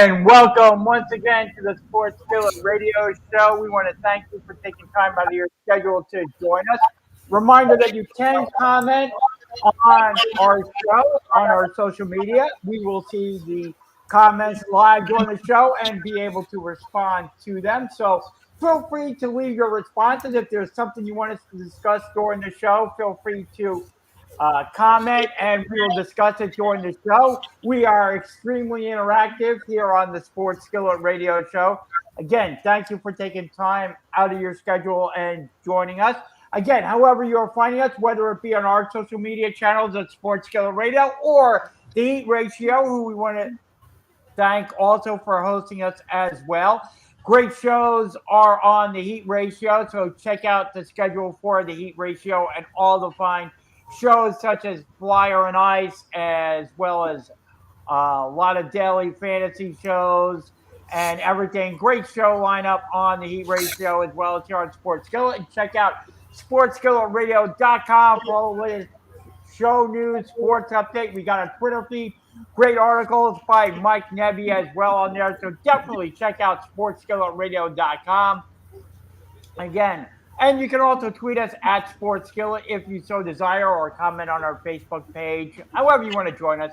And welcome once again to the Sports Skillet Radio Show. We want to thank you for taking time out of your schedule to join us. Reminder that you can comment on our show, on our social media. We will see the comments live during the show and be able to respond to them. So feel free to leave your responses. If there's something you want us to discuss during the show, feel free to comment and we will discuss it during the show. We are extremely interactive here on the Sports Skillet Radio Show. Again, thank you for taking time out of your schedule and joining us. Again, however you're finding us, whether it be on our social media channels at Sports Skillet Radio or the Heat Ratio, who we want to thank also for hosting us as well. Great shows are on the Heat Ratio, so check out the schedule for the Heat Ratio and all the fine shows such as Flyer and Ice, as well as a lot of daily fantasy shows and everything. Great show lineup on the Heat Ratio as well as here on Sports Skillet. And check out sportsskilletradio.com for all the latest show news, sports update. We got a Twitter feed. Great articles by Mike Nebby as well on there. So definitely check out sportsskilletradio.com. Again, and you can also tweet us at Sports Skillet if you so desire, or comment on our Facebook page. However you want to join us,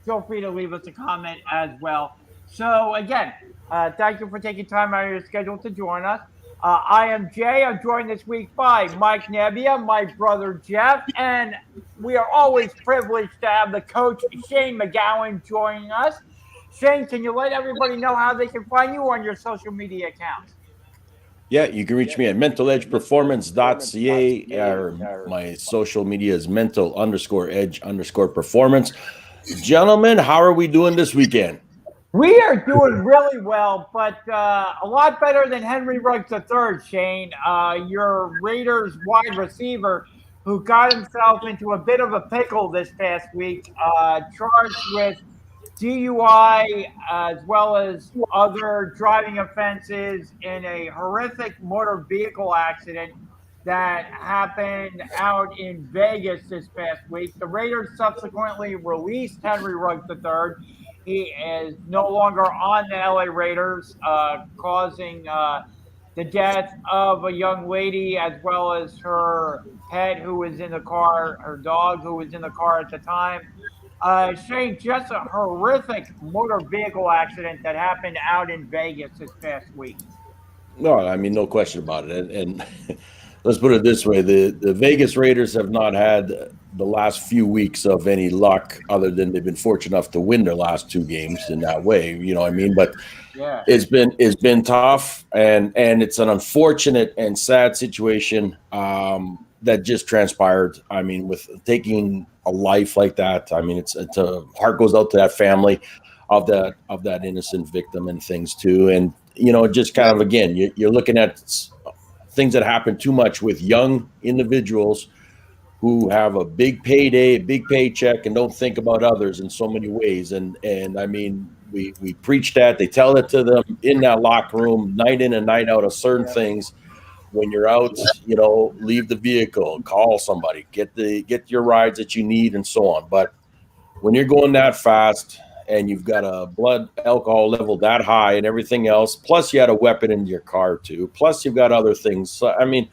feel free to leave us a comment as well. So again, thank you for taking time out of your schedule to join us. I am Jay. I'm joined this week by Mike Nebbia, my brother Jeff, and we are always privileged to have the coach Shane McGowan joining us. Shane, can you let everybody know how they can find you on your social media accounts? Yeah, you can reach me at mentaledgeperformance.ca, or my social media is mental_edge_performance. Gentlemen, how are we doing this weekend? We are doing really well, but a lot better than Henry Ruggs III, Shane. Your Raiders wide receiver, who got himself into a bit of a pickle this past week, charged with DUI as well as other driving offenses in a horrific motor vehicle accident that happened out in Vegas this past week. The Raiders subsequently released Henry Ruggs III. He is no longer on the LA Raiders, causing the death of a young lady as well as her pet who was in the car, her dog who was in the car at the time. Shane, just a horrific motor vehicle accident that happened out in Vegas this past week. No, I mean, no question about it. And let's put it this way. The Vegas Raiders have not had the last few weeks of any luck, other than they've been fortunate enough to win their last two games in that way. You know what I mean? But yeah, it's been tough, and it's an unfortunate and sad situation that just transpired. I mean, with taking a life like that, I mean, it's a heart goes out to that family of that innocent victim and things too. And just kind of, again, you're looking at things that happen too much with young individuals who have a big payday, a big paycheck, and don't think about others in so many ways. And I mean, we preach that. They tell it to them in that locker room, night in and night out, of certain things. When you're out, leave the vehicle, call somebody, get your rides that you need, and so on. But when you're going that fast and you've got a blood alcohol level that high and everything else, plus you had a weapon in your car too, plus you've got other things. So, I mean,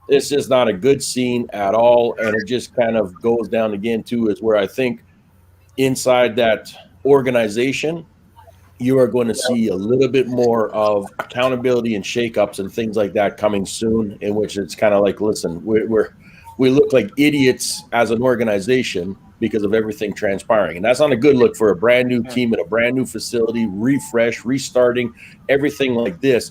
this is not a good scene at all. And it just kind of goes down again too, is where I think inside that organization, you are going to see a little bit more of accountability and shakeups and things like that coming soon, in which it's kind of like, listen, we look like idiots as an organization because of everything transpiring. And that's not a good look for a brand new team in a brand new facility, refresh, restarting, everything like this,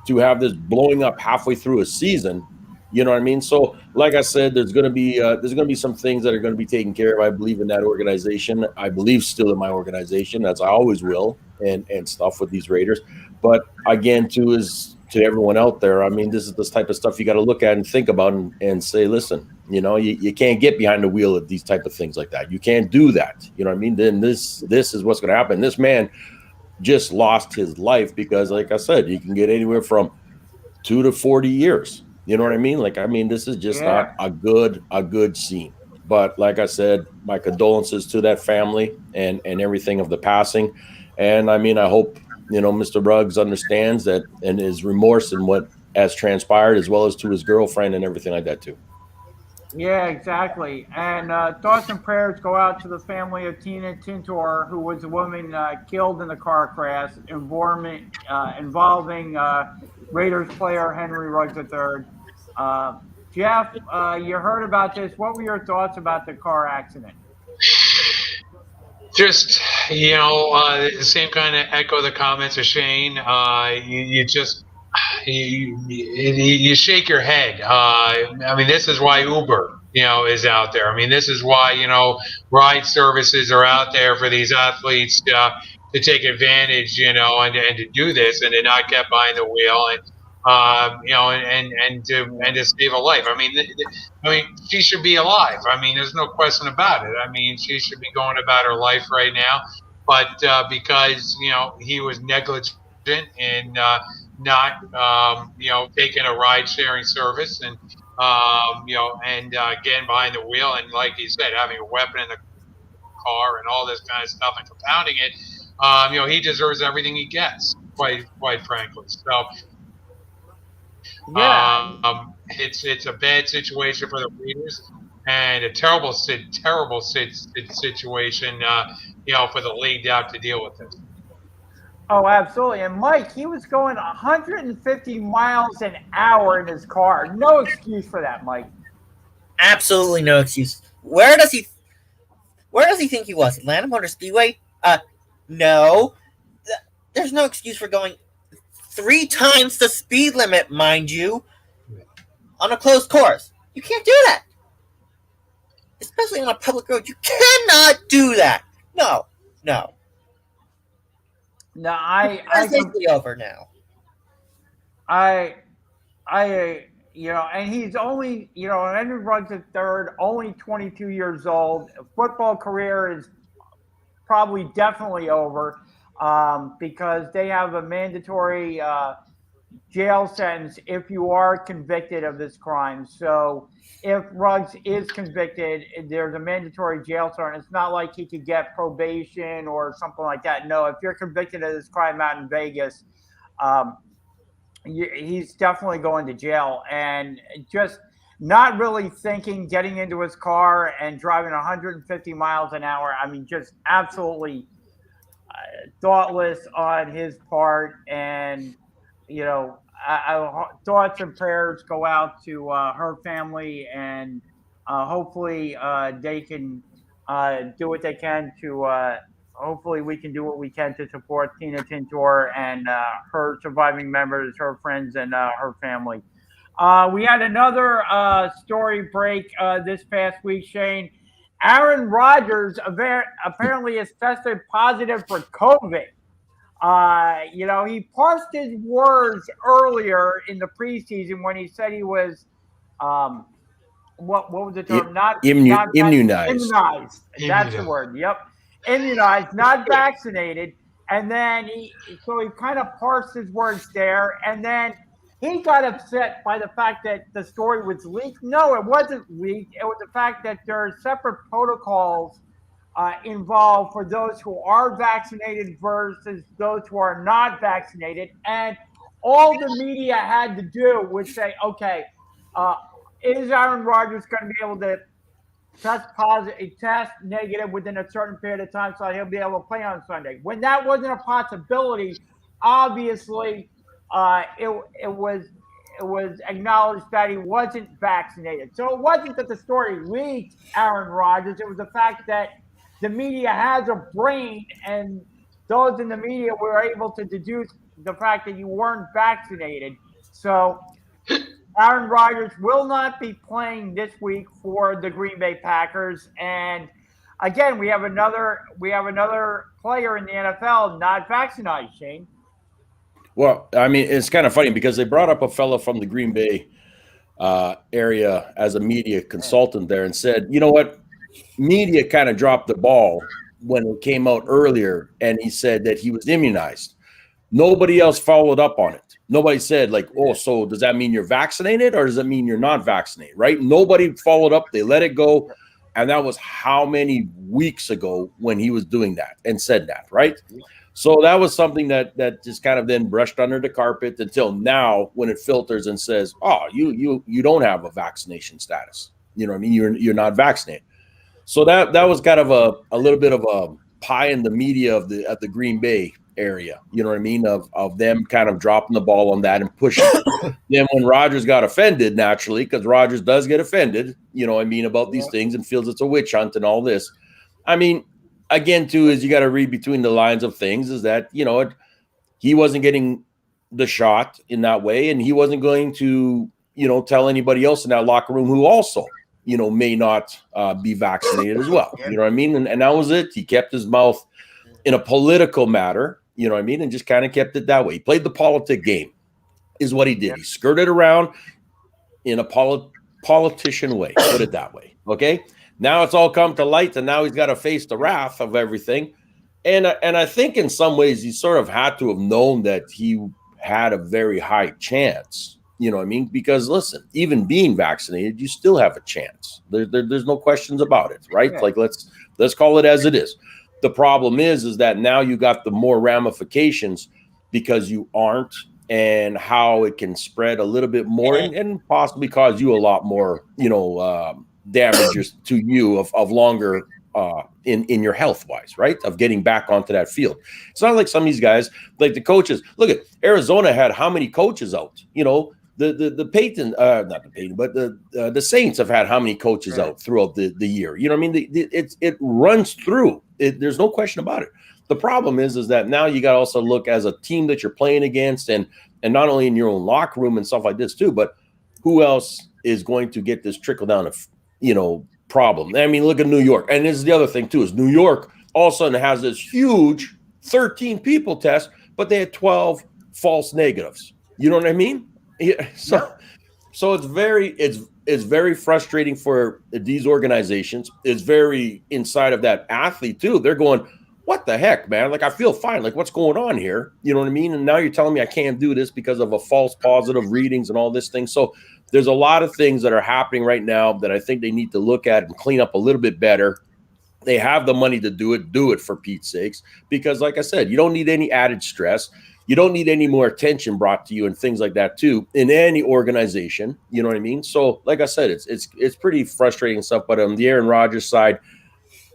to have this blowing up halfway through a season. You know what I mean? So, like I said, there's going to be some things that are going to be taken care of. I believe in that organization. I believe still in my organization, as I always will, and stuff with these Raiders. But again, too, is to everyone out there, I mean, this is this type of stuff you got to look at and think about and say, listen, you can't get behind the wheel of these type of things like that. You can't do that. You know what I mean? Then this is what's going to happen. This man just lost his life because, like I said, you can get anywhere from 2 to 40 years. You know what I mean? Like, I mean, this is just not a good scene. But like I said, my condolences to that family and everything of the passing. And I mean, I hope Mr. Ruggs understands that and is remorse in what has transpired, as well as to his girlfriend and everything like that too. Yeah, exactly. And thoughts and prayers go out to the family of Tina Tintor, who was a woman killed in the car crash involving Raiders player Henry Ruggs III. Jeff, you heard about this. What were your thoughts about the car accident? Just the same kind of echo the comments of Shane. You just you shake your head. I mean, this is why Uber, is out there. I mean, this is why ride services are out there for these athletes to take advantage, and to do this and to not get behind the wheel and. And to save a life. I mean, she should be alive. I mean, there's no question about it. I mean, she should be going about her life right now, but because he was negligent in not taking a ride sharing service and getting behind the wheel and, like he said, having a weapon in the car and all this kind of stuff and compounding it. He deserves everything he gets. Quite frankly. So Yeah, it's a bad situation for the Raiders and a terrible situation, for the league to have to deal with this. oh, absolutely. And Mike, he was going 150 miles an hour in his car. No excuse for that, Mike. Absolutely no excuse. Where does he think he was? Atlanta Motor Speedway? No. There's no excuse for going 3 times the speed limit, mind you, on a closed course. You can't do that. Especially on a public road. You cannot do that. No. No, It's basically over now. And he's only, Henry Ruggs III, only 22 years old. Football career is probably definitely over because they have a mandatory jail sentence if you are convicted of this crime. So if Ruggs is convicted, there's a mandatory jail sentence. It's not like he could get probation or something like that. No, if you're convicted of this crime out in Vegas, he's definitely going to jail. And just not really thinking, getting into his car and driving 150 miles an hour. I mean, just absolutely thoughtless on his part. And, thoughts and prayers go out to her family, and hopefully they can do what they can to hopefully we can do what we can to support Tina Tintor and her surviving members, her friends, and her family. We had another story break this past week, Shane. Aaron Rodgers apparently has tested positive for COVID. He parsed his words earlier in the preseason when he said he was, what was the term? Immunized. Immunized. That's the word. Yep. Immunized, not vaccinated. And then he kind of parsed his words there. And then he got upset by the fact that the story was leaked. No, it wasn't leaked. It was the fact that there are separate protocols involved for those who are vaccinated versus those who are not vaccinated. And all the media had to do was say, okay, is Aaron Rodgers going to be able to test negative within a certain period of time so that he'll be able to play on Sunday? When that wasn't a possibility, obviously it was acknowledged that he wasn't vaccinated. So it wasn't that the story leaked Aaron Rodgers. It was the fact that the media has a brain, and those in the media were able to deduce the fact that you weren't vaccinated. So Aaron Rodgers will not be playing this week for the Green Bay Packers. And again, we have another player in the NFL not vaccinated, Shane. Well, I mean, it's kind of funny because they brought up a fellow from the Green Bay area as a media consultant there and said, you know what? Media kind of dropped the ball when it came out earlier, and he said that he was immunized. Nobody else followed up on it. Nobody said, like, oh, so does that mean you're vaccinated or does that mean you're not vaccinated, right? Nobody followed up. They let it go. And that was how many weeks ago when he was doing that and said that, right? So that was something that just kind of then brushed under the carpet until now, when it filters and says, "Oh, you don't have a vaccination status. You know what I mean? You're not vaccinated." So that was kind of a little bit of a pie in the media of the Green Bay area. You know what I mean? Of them kind of dropping the ball on that and pushing. Then when Rodgers got offended, naturally, because Rodgers does get offended, you know what I mean, about these things and feels it's a witch hunt and all this. I mean, again, too, is you got to read between the lines of things, is that, you know, he wasn't getting the shot in that way, and he wasn't going to, you know, tell anybody else in that locker room who also, you know, may not be vaccinated as well. You know what I mean? And that was it. He kept his mouth in a political matter, you know what I mean, and just kind of kept it that way. He played the politic game, is what he did. He skirted around in a politician way, put it that way. Okay. Now it's all come to light, and now he's got to face the wrath of everything. And I think in some ways he sort of had to have known that he had a very high chance, you know what I mean? Because listen, even being vaccinated, you still have a chance. There's no questions about it, right? Yeah. Like let's call it as it is. The problem is that now you got the more ramifications because you aren't, and how it can spread a little bit more and possibly cause you a lot more, you know, damages to you of longer in your health wise, right? Of getting back onto that field. It's not like some of these guys, like the coaches. Look at Arizona had how many coaches out? You know, the Peyton, not the Peyton, but the Saints have had how many coaches out throughout the year? You know what I mean? It runs through. There's no question about it. The problem is that now you got to also look as a team that you're playing against, and not only in your own locker room and stuff like this too, but who else is going to get this trickle down of, you know, problem? I mean, look at New York. And this is the other thing too, is New York all of a sudden has this huge 13 people test, but they had 12 false negatives. You know what I mean? Yeah. So it's very frustrating for these organizations. It's very inside of that athlete too. They're going, what the heck, man? Like, I feel fine. Like, what's going on here? You know what I mean? And now you're telling me I can't do this because of a false positive readings and all this thing. So there's a lot of things that are happening right now that I think they need to look at and clean up a little bit better. They have the money to do it for Pete's sakes, because like I said, you don't need any added stress. You don't need any more attention brought to you and things like that too in any organization. You know what I mean? So like I said, it's pretty frustrating stuff. But on the Aaron Rodgers side,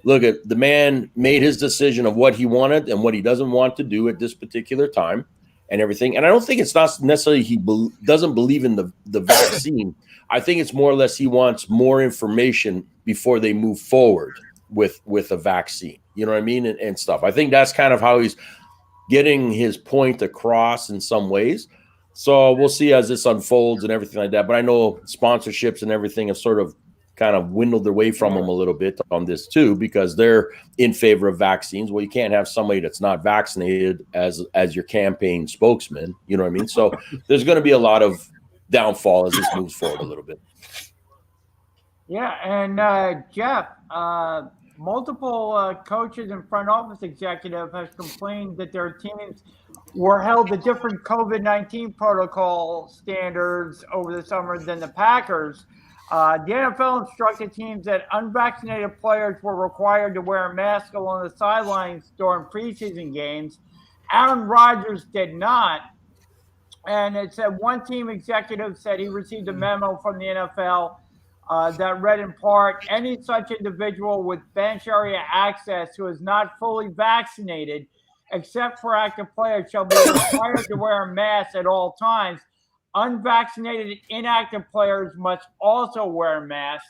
look, at the man made his decision of what he wanted and what he doesn't want to do at this particular time and everything. And I don't think it's not necessarily he doesn't believe in the vaccine. I think it's more or less he wants more information before they move forward with a vaccine. You know what I mean? And stuff. I think that's kind of how he's getting his point across in some ways. So we'll see as this unfolds and everything like that. But I know sponsorships and everything have sort of kind of dwindled away from them a little bit on this too, because they're in favor of vaccines. Well, you can't have somebody that's not vaccinated as your campaign spokesman. You know what I mean? So there's going to be a lot of downfall as this moves forward a little bit. Yeah, and Jeff, multiple coaches and front office executive have complained that their teams were held to different COVID-19 protocol standards over the summer than the Packers. The NFL instructed teams that unvaccinated players were required to wear a mask along the sidelines during preseason games. Aaron Rodgers did not. And it said one team executive said he received a memo from the NFL that read in part, any such individual with bench area access who is not fully vaccinated, except for active players, shall be required to wear a mask at all times. Unvaccinated inactive players must also wear masks.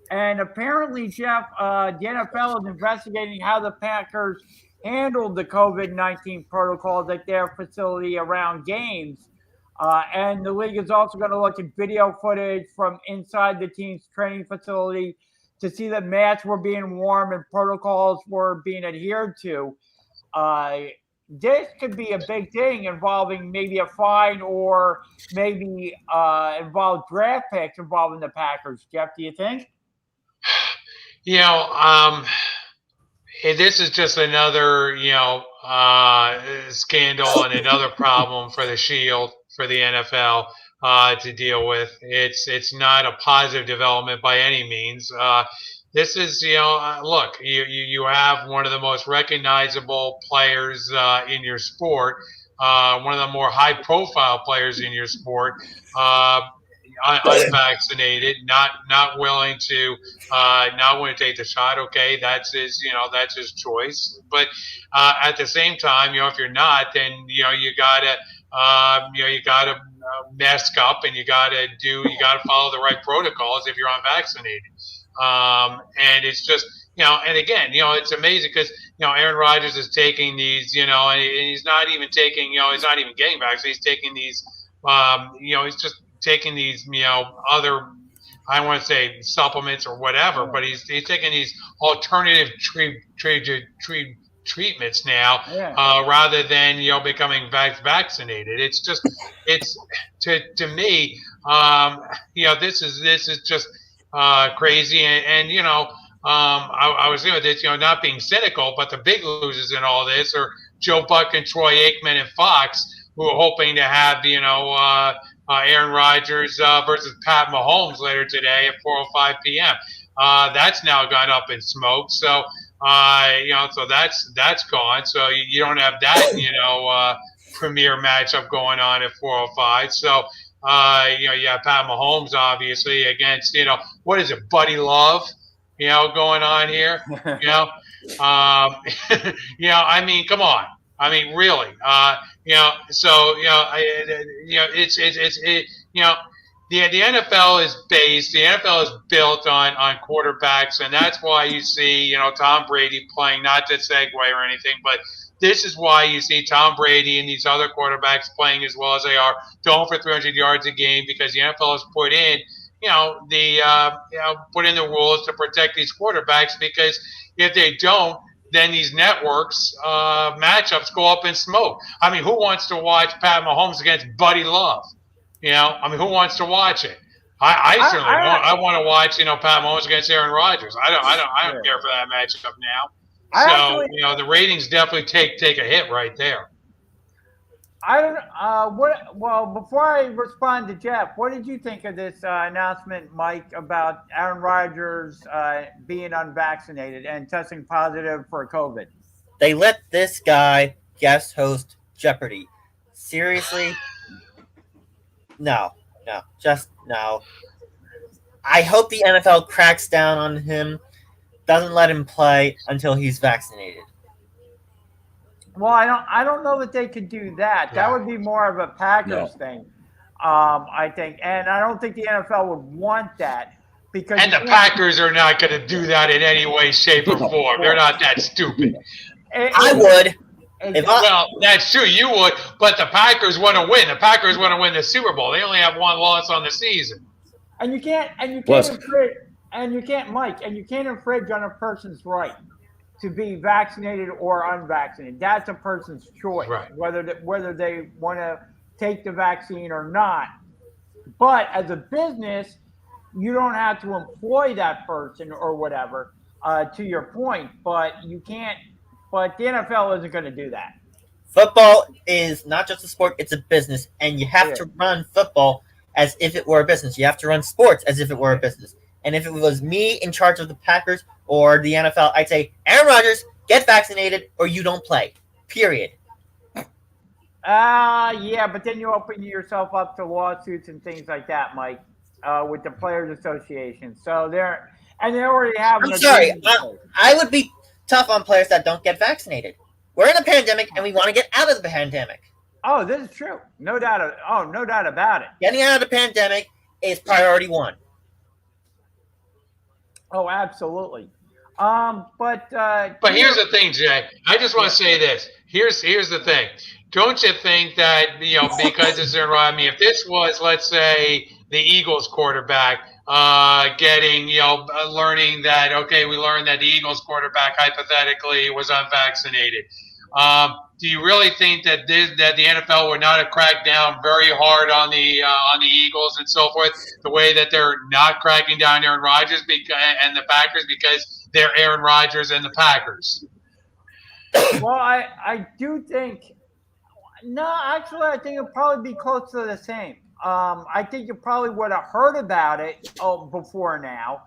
And apparently, Jeff, the NFL is investigating how the Packers handled the COVID-19 protocols at their facility around games. And the league is also going to look at video footage from inside the team's training facility to see that masks were being worn and protocols were being adhered to. This could be a big thing involving maybe a fine or maybe involve draft picks involving the Packers. Jeff, do you think? You know, this is just another, scandal and another problem for the Shield, for the NFL to deal with. It's not a positive development by any means. This is, look, you have one of the most recognizable players in your sport, one of the more high-profile players in your sport, uh, unvaccinated, not willing to take the shot. Okay, that's his choice. But at the same time, if you're not, then you gotta mask up, and you gotta follow the right protocols if you're unvaccinated. And it's just, and again, it's amazing because, Aaron Rodgers is taking these, and he's not even taking, he's not even getting vaccinated. He's taking these, he's just taking these, other, I don't want to say supplements or whatever, but he's taking these alternative treatments now, rather than becoming vaccinated. It's just, it's to me, this is just crazy, and I was this, not being cynical, but the big losers in all this are Joe Buck and Troy Aikman and Fox, who are hoping to have Aaron Rodgers versus Pat Mahomes later today at 4:05 p.m. That's now gone up in smoke. So so that's gone. So you don't have that premier matchup going on at 4:05. So you have Pat Mahomes obviously against what is it, Buddy Love, going on here. I mean, come on. I mean, really. So it's the NFL is based. The NFL is built on quarterbacks, and that's why you see Tom Brady playing. Not to segue or anything, but this is why you see Tom Brady and these other quarterbacks playing as well as they are, throwing for 300 yards a game, because the NFL has put in put in the rules to protect these quarterbacks, because if they don't, then these networks matchups go up in smoke. I mean, who wants to watch Pat Mahomes against Buddy Love? I mean, who wants to watch it? I certainly want. I want to watch Pat Mahomes against Aaron Rodgers. I don't care for that matchup now. So the ratings definitely take a hit right there. I don't. Well, before I respond to Jeff, what did you think of this announcement, Mike, about Aaron Rodgers being unvaccinated and testing positive for COVID? They let this guy guest host Jeopardy. Seriously? No, just no. I hope the NFL cracks down on him, doesn't let him play until he's vaccinated. Well, I don't know that they could do that. That would be more of a Packers thing, I think, and I don't think the NFL would want that, because the Packers are not going to do that in any way, shape, or form. They're not that stupid. I would. Well, that's true. You would, but the Packers want to win. The Packers want to win the Super Bowl. They only have one loss on the season. And you can't infringe on a person's right to be vaccinated or unvaccinated. That's a person's choice, right, whether they want to take the vaccine or not. But as a business, you don't have to employ that person or whatever. To your point, but you can't. But the NFL isn't going to do that. Football is not just a sport; it's a business, and you have to run football as if it were a business. You have to run sports as if it were a business. And if it was me in charge of the Packers or the NFL, I'd say, Aaron Rodgers, get vaccinated or you don't play. Period. Yeah, but then you open yourself up to lawsuits and things like that, Mike, with the Players Association. So they already have. I'm sorry. I would be tough on players that don't get vaccinated. We're in a pandemic and we want to get out of the pandemic. Oh, this is true. No doubt about it. Getting out of the pandemic is priority one. Oh, absolutely. But here's the thing, Jay. I just want to say this. Here's the thing. Don't you think that because it's Aaron, if this was, let's say, the Eagles quarterback getting learning that we learned that the Eagles quarterback hypothetically was unvaccinated. Do you really think that the NFL would not have cracked down very hard on the Eagles and so forth, the way that they're not cracking down on Aaron Rodgers and the Packers, because they're Aaron Rodgers and the Packers? Well, I do think actually I think it'll probably be close to the same. I think you probably would have heard about it before now.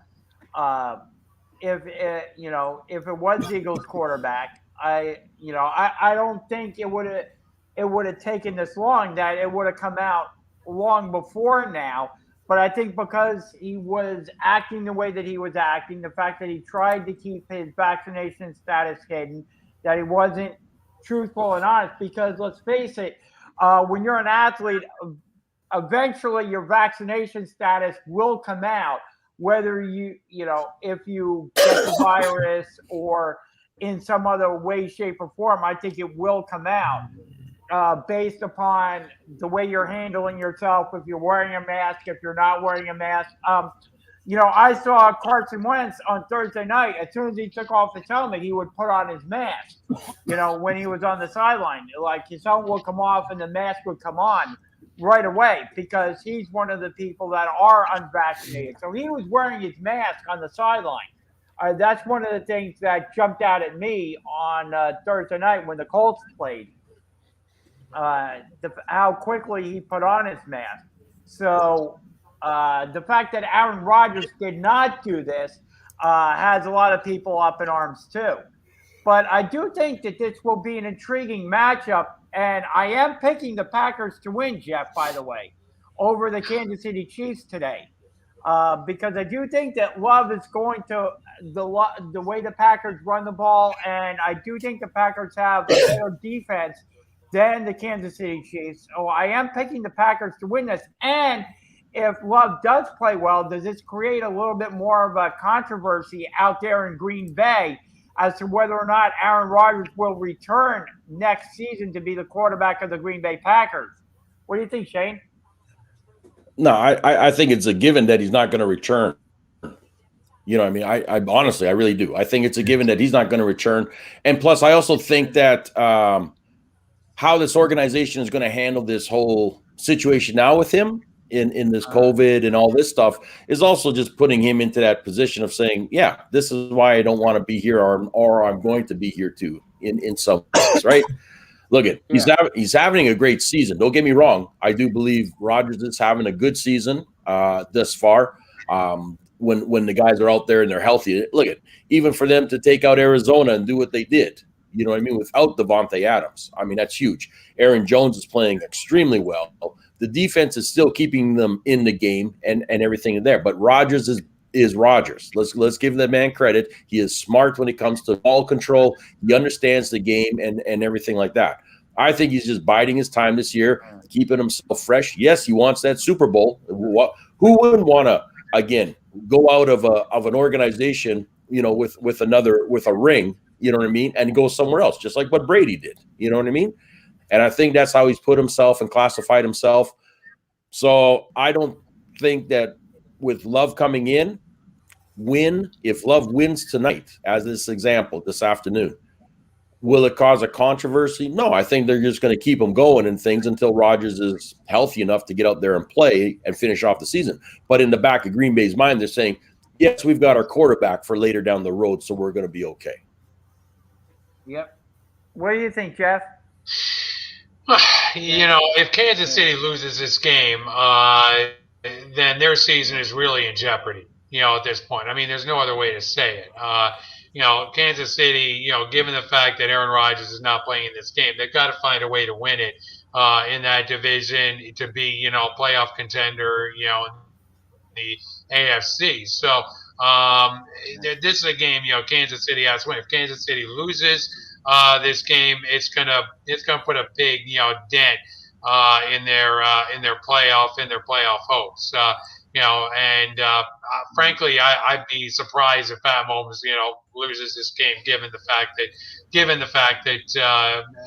if it, if it was the Eagles quarterback, I don't think it would have taken this long. That it would have come out long before now. But I think because he was acting the way that he was acting, the fact that he tried to keep his vaccination status hidden, that he wasn't truthful and honest. Because let's face it, when you're an athlete, eventually your vaccination status will come out, whether if you get the virus or in some other way, shape, or form. I think it will come out based upon the way you're handling yourself, if you're wearing a mask, if you're not wearing a mask. I saw Carson Wentz on Thursday night. As soon as he took off his helmet, he would put on his mask. When he was on the sideline, like his helmet would come off and the mask would come on right away because he's one of the people that are unvaccinated. So he was wearing his mask on the sideline. That's one of the things that jumped out at me on Thursday night when the Colts played. How quickly he put on his mask. So the fact that Aaron Rodgers did not do this has a lot of people up in arms too. But I do think that this will be an intriguing matchup, and I am picking the Packers to win, Jeff, by the way, over the Kansas City Chiefs today. Because I do think that Love is going to the way the Packers run the ball, and I do think the Packers have a better defense than the Kansas City Chiefs. So I am picking the Packers to win this. And if Love does play well, does this create a little bit more of a controversy out there in Green Bay as to whether or not Aaron Rodgers will return next season to be the quarterback of the Green Bay Packers? What do you think, Shane? No, I think it's a given that he's not going to return. I mean, I honestly, I really do. I think it's a given that he's not going to return. And plus, I also think that how this organization is going to handle this whole situation now with him in this COVID and all this stuff is also just putting him into that position of saying, yeah, this is why I don't want to be here or I'm going to be here too in some ways, right? Look at he's having a great season. Don't get me wrong. I do believe Rodgers is having a good season thus far. When the guys are out there and they're healthy, look at even for them to take out Arizona and do what they did. You know what I mean? Without Devontae Adams, I mean that's huge. Aaron Jones is playing extremely well. The defense is still keeping them in the game and everything in there. But Rodgers is Rodgers. Let's give the man credit. He is smart when it comes to ball control. He understands the game and everything like that. I think he's just biding his time this year, keeping himself fresh. Yes, he wants that Super Bowl. Who wouldn't want to again go out of an organization, with a ring, you know what I mean, and go somewhere else, just like what Brady did. You know what I mean? And I think that's how he's put himself and classified himself. So I don't think that with Love coming in, if Love wins tonight, as this example, this afternoon, will it cause a controversy? No, I think they're just going to keep him going and things until Rodgers is healthy enough to get out there and play and finish off the season. But in the back of Green Bay's mind, they're saying, yes, we've got our quarterback for later down the road, so we're going to be okay. Yep. What do you think, Jeff? If Kansas City loses this game, then their season is really in jeopardy, at this point. I mean, there's no other way to say it. Kansas City, given the fact that Aaron Rodgers is not playing in this game, they've got to find a way to win it in that division to be, playoff contender, in the AFC. So this is a game, Kansas City has to win. If Kansas City loses this game, it's gonna put a big, dent in their playoff hopes. Frankly, I'd be surprised if Pat Mahomes, loses this game, given the fact that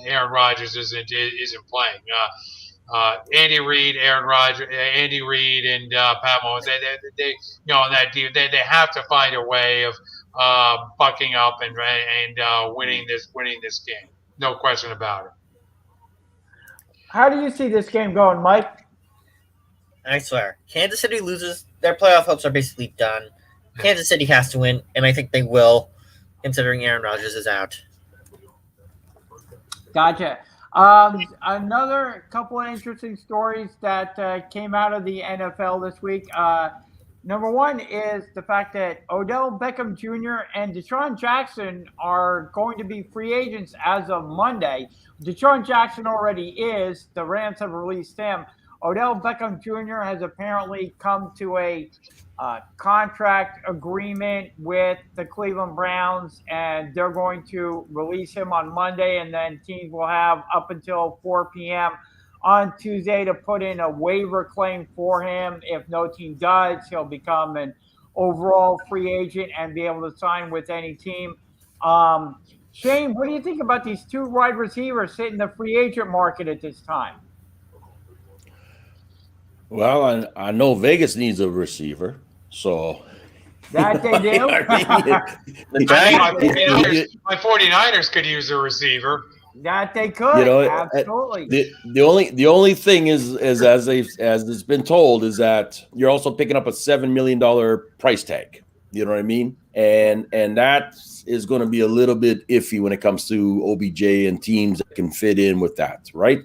Aaron Rodgers isn't playing. Andy Reid, Andy Reid, and Pat Mahomes, they on that deal, they have to find a way of bucking up and winning this game. No question about it. How do you see this game going, Mike? I swear, Kansas City loses, their playoff hopes are basically done. Kansas City has to win, and I think they will, considering Aaron Rodgers is out. Gotcha. Another couple of interesting stories that came out of the NFL this week. Number one is the fact that Odell Beckham Jr. and Desean Jackson are going to be free agents as of Monday. Desean Jackson already is. The Rams have released him. Odell Beckham Jr. has apparently come to a contract agreement with the Cleveland Browns, and they're going to release him on Monday, and then teams will have up until 4 p.m. on Tuesday to put in a waiver claim for him. If no team does, he'll become an overall free agent and be able to sign with any team. Shane, what do you think about these two wide receivers hitting the free agent market at this time? Well, I know Vegas needs a receiver, so That they do. My 49ers could use a receiver. That they could. Absolutely. The only thing is as it's been told is that you're also picking up a $7 million price tag. You know what I mean? And that is going to be a little bit iffy when it comes to OBJ and teams that can fit in with that, right?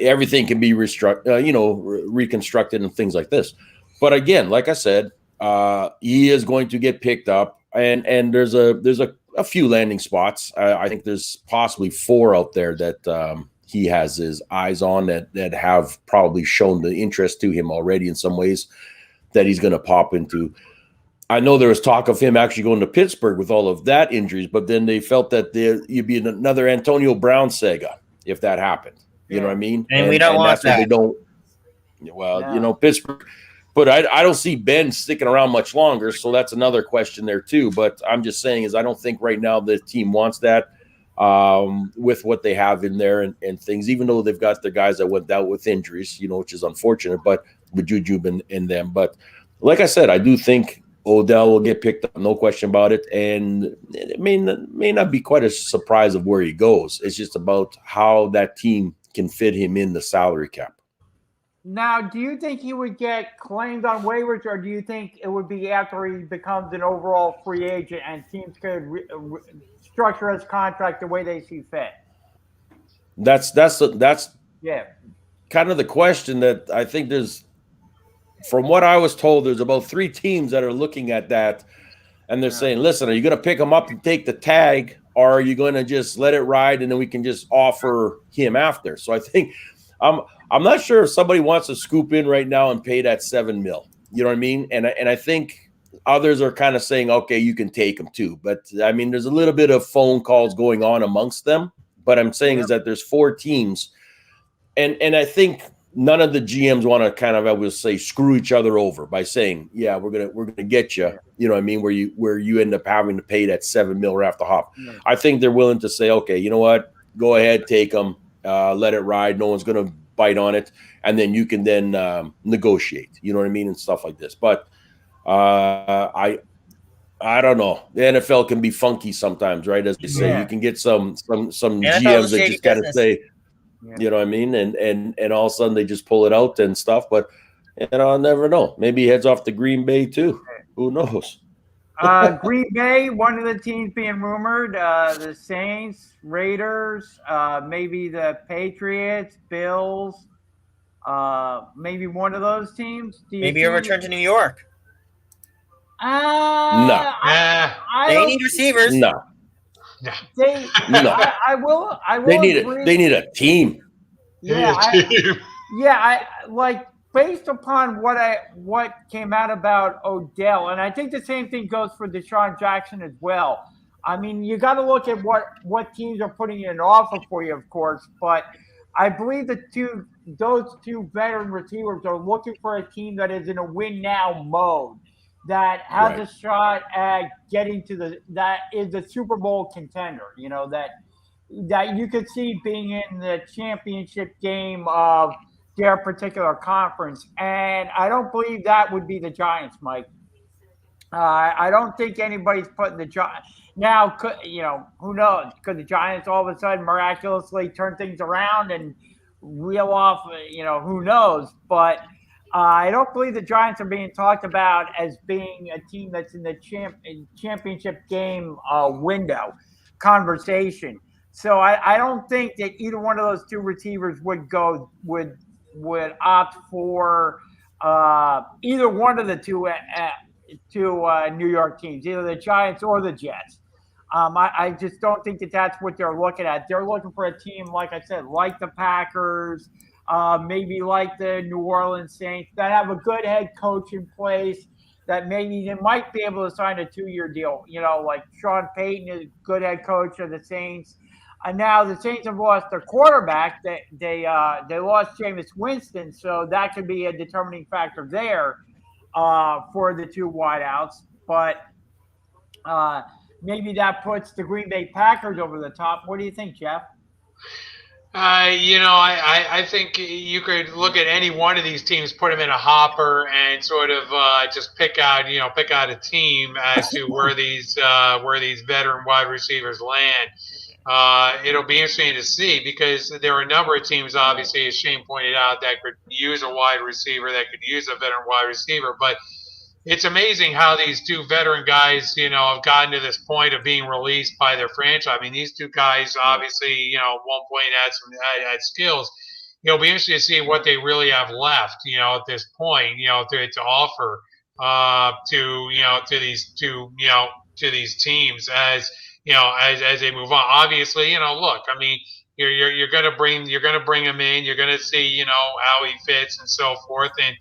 Everything can be reconstructed and things like this. But again, like I said, he is going to get picked up, and there's a few landing spots. I think there's possibly 4 out there that he has his eyes on that have probably shown the interest to him already in some ways that he's going to pop into. I know there was talk of him actually going to Pittsburgh with all of that injuries, but then they felt that you'd be another Antonio Brown saga if that happened. You know what I mean? And we don't want that. They don't. Well, Pittsburgh. But I don't see Ben sticking around much longer, so that's another question there too. But I'm just saying is I don't think right now the team wants that with what they have in there and things, even though they've got the guys that went out with injuries, which is unfortunate, but with Juju in them. But like I said, I do think Odell will get picked up, no question about it. And it may not be quite a surprise of where he goes. It's just about how that team can fit him in the salary cap. Now, do you think he would get claimed on waivers, or do you think it would be after he becomes an overall free agent and teams could structure his contract the way they see fit? That's kind of the question that I think there's. From what I was told, there's about 3 teams that are looking at that, and they're saying, "Listen, are you going to pick him up and take the tag, or are you going to just let it ride and then we can just offer him after?" So I think I'm not sure if somebody wants to scoop in right now and pay that $7 million. You know what I mean? And I think others are kind of saying, okay, you can take him too. But I mean, there's a little bit of phone calls going on amongst them. But I'm saying is that there's 4 teams, and I think none of the GMs want to kind of, I will say, screw each other over by saying, yeah, we're gonna get you. You know what I mean? Where you end up having to pay that $7 million right off the hop. Yeah. I think they're willing to say, okay, you know what? Go ahead, take them. Let it ride. No one's going to bite on it. And then you can then negotiate, you know what I mean? And stuff like this. But I don't know. The NFL can be funky sometimes, right? As they say, you can get some GMs that just got to say, you know what I mean? And all of a sudden they just pull it out and stuff. But, I'll never know. Maybe he heads off to Green Bay too. Who knows? Green Bay, one of the teams being rumored, the Saints, Raiders, maybe the Patriots, Bills, maybe one of those teams. Maybe a return to New York. No. They need receivers. No. No. I will. They need a team. Yeah. Based upon what came out about Odell, and I think the same thing goes for Desean Jackson as well. I mean, you got to look at what teams are putting in an offer for you, of course. But I believe those two veteran receivers are looking for a team that is in a win now mode, that has a shot at getting to that is a Super Bowl contender. That you could see being in the championship game of their particular conference. And I don't believe that would be the Giants, Mike. I don't think anybody's putting the Giants. Now, who knows? Could the Giants all of a sudden miraculously turn things around and reel off, who knows? But I don't believe the Giants are being talked about as being a team that's in the championship game window conversation. So I don't think that either one of those two receivers would opt for either one of the two New York teams, either the Giants or the Jets. I just don't think that that's what they're looking at. They're looking for a team, like I said, like the Packers, maybe like the New Orleans Saints, that have a good head coach in place, that maybe they might be able to sign a 2-year deal. Like Sean Payton is a good head coach of the Saints. And now the Saints have lost their quarterback. They lost Jameis Winston, so that could be a determining factor there for the two wideouts. But maybe that puts the Green Bay Packers over the top. What do you think, Jeff? I think you could look at any one of these teams, put them in a hopper, and sort of just pick out a team as to where these veteran wide receivers land. It'll be interesting to see because there are a number of teams, obviously, as Shane pointed out, that could use a wide receiver, that could use a veteran wide receiver, but it's amazing how these two veteran guys, have gotten to this point of being released by their franchise. I mean, these two guys obviously, at one point had skills. It'll be interesting to see what they really have left, at this point, to offer to these teams as they move on. Obviously, look, I mean, you're gonna bring him in. You're gonna see, how he fits and so forth, and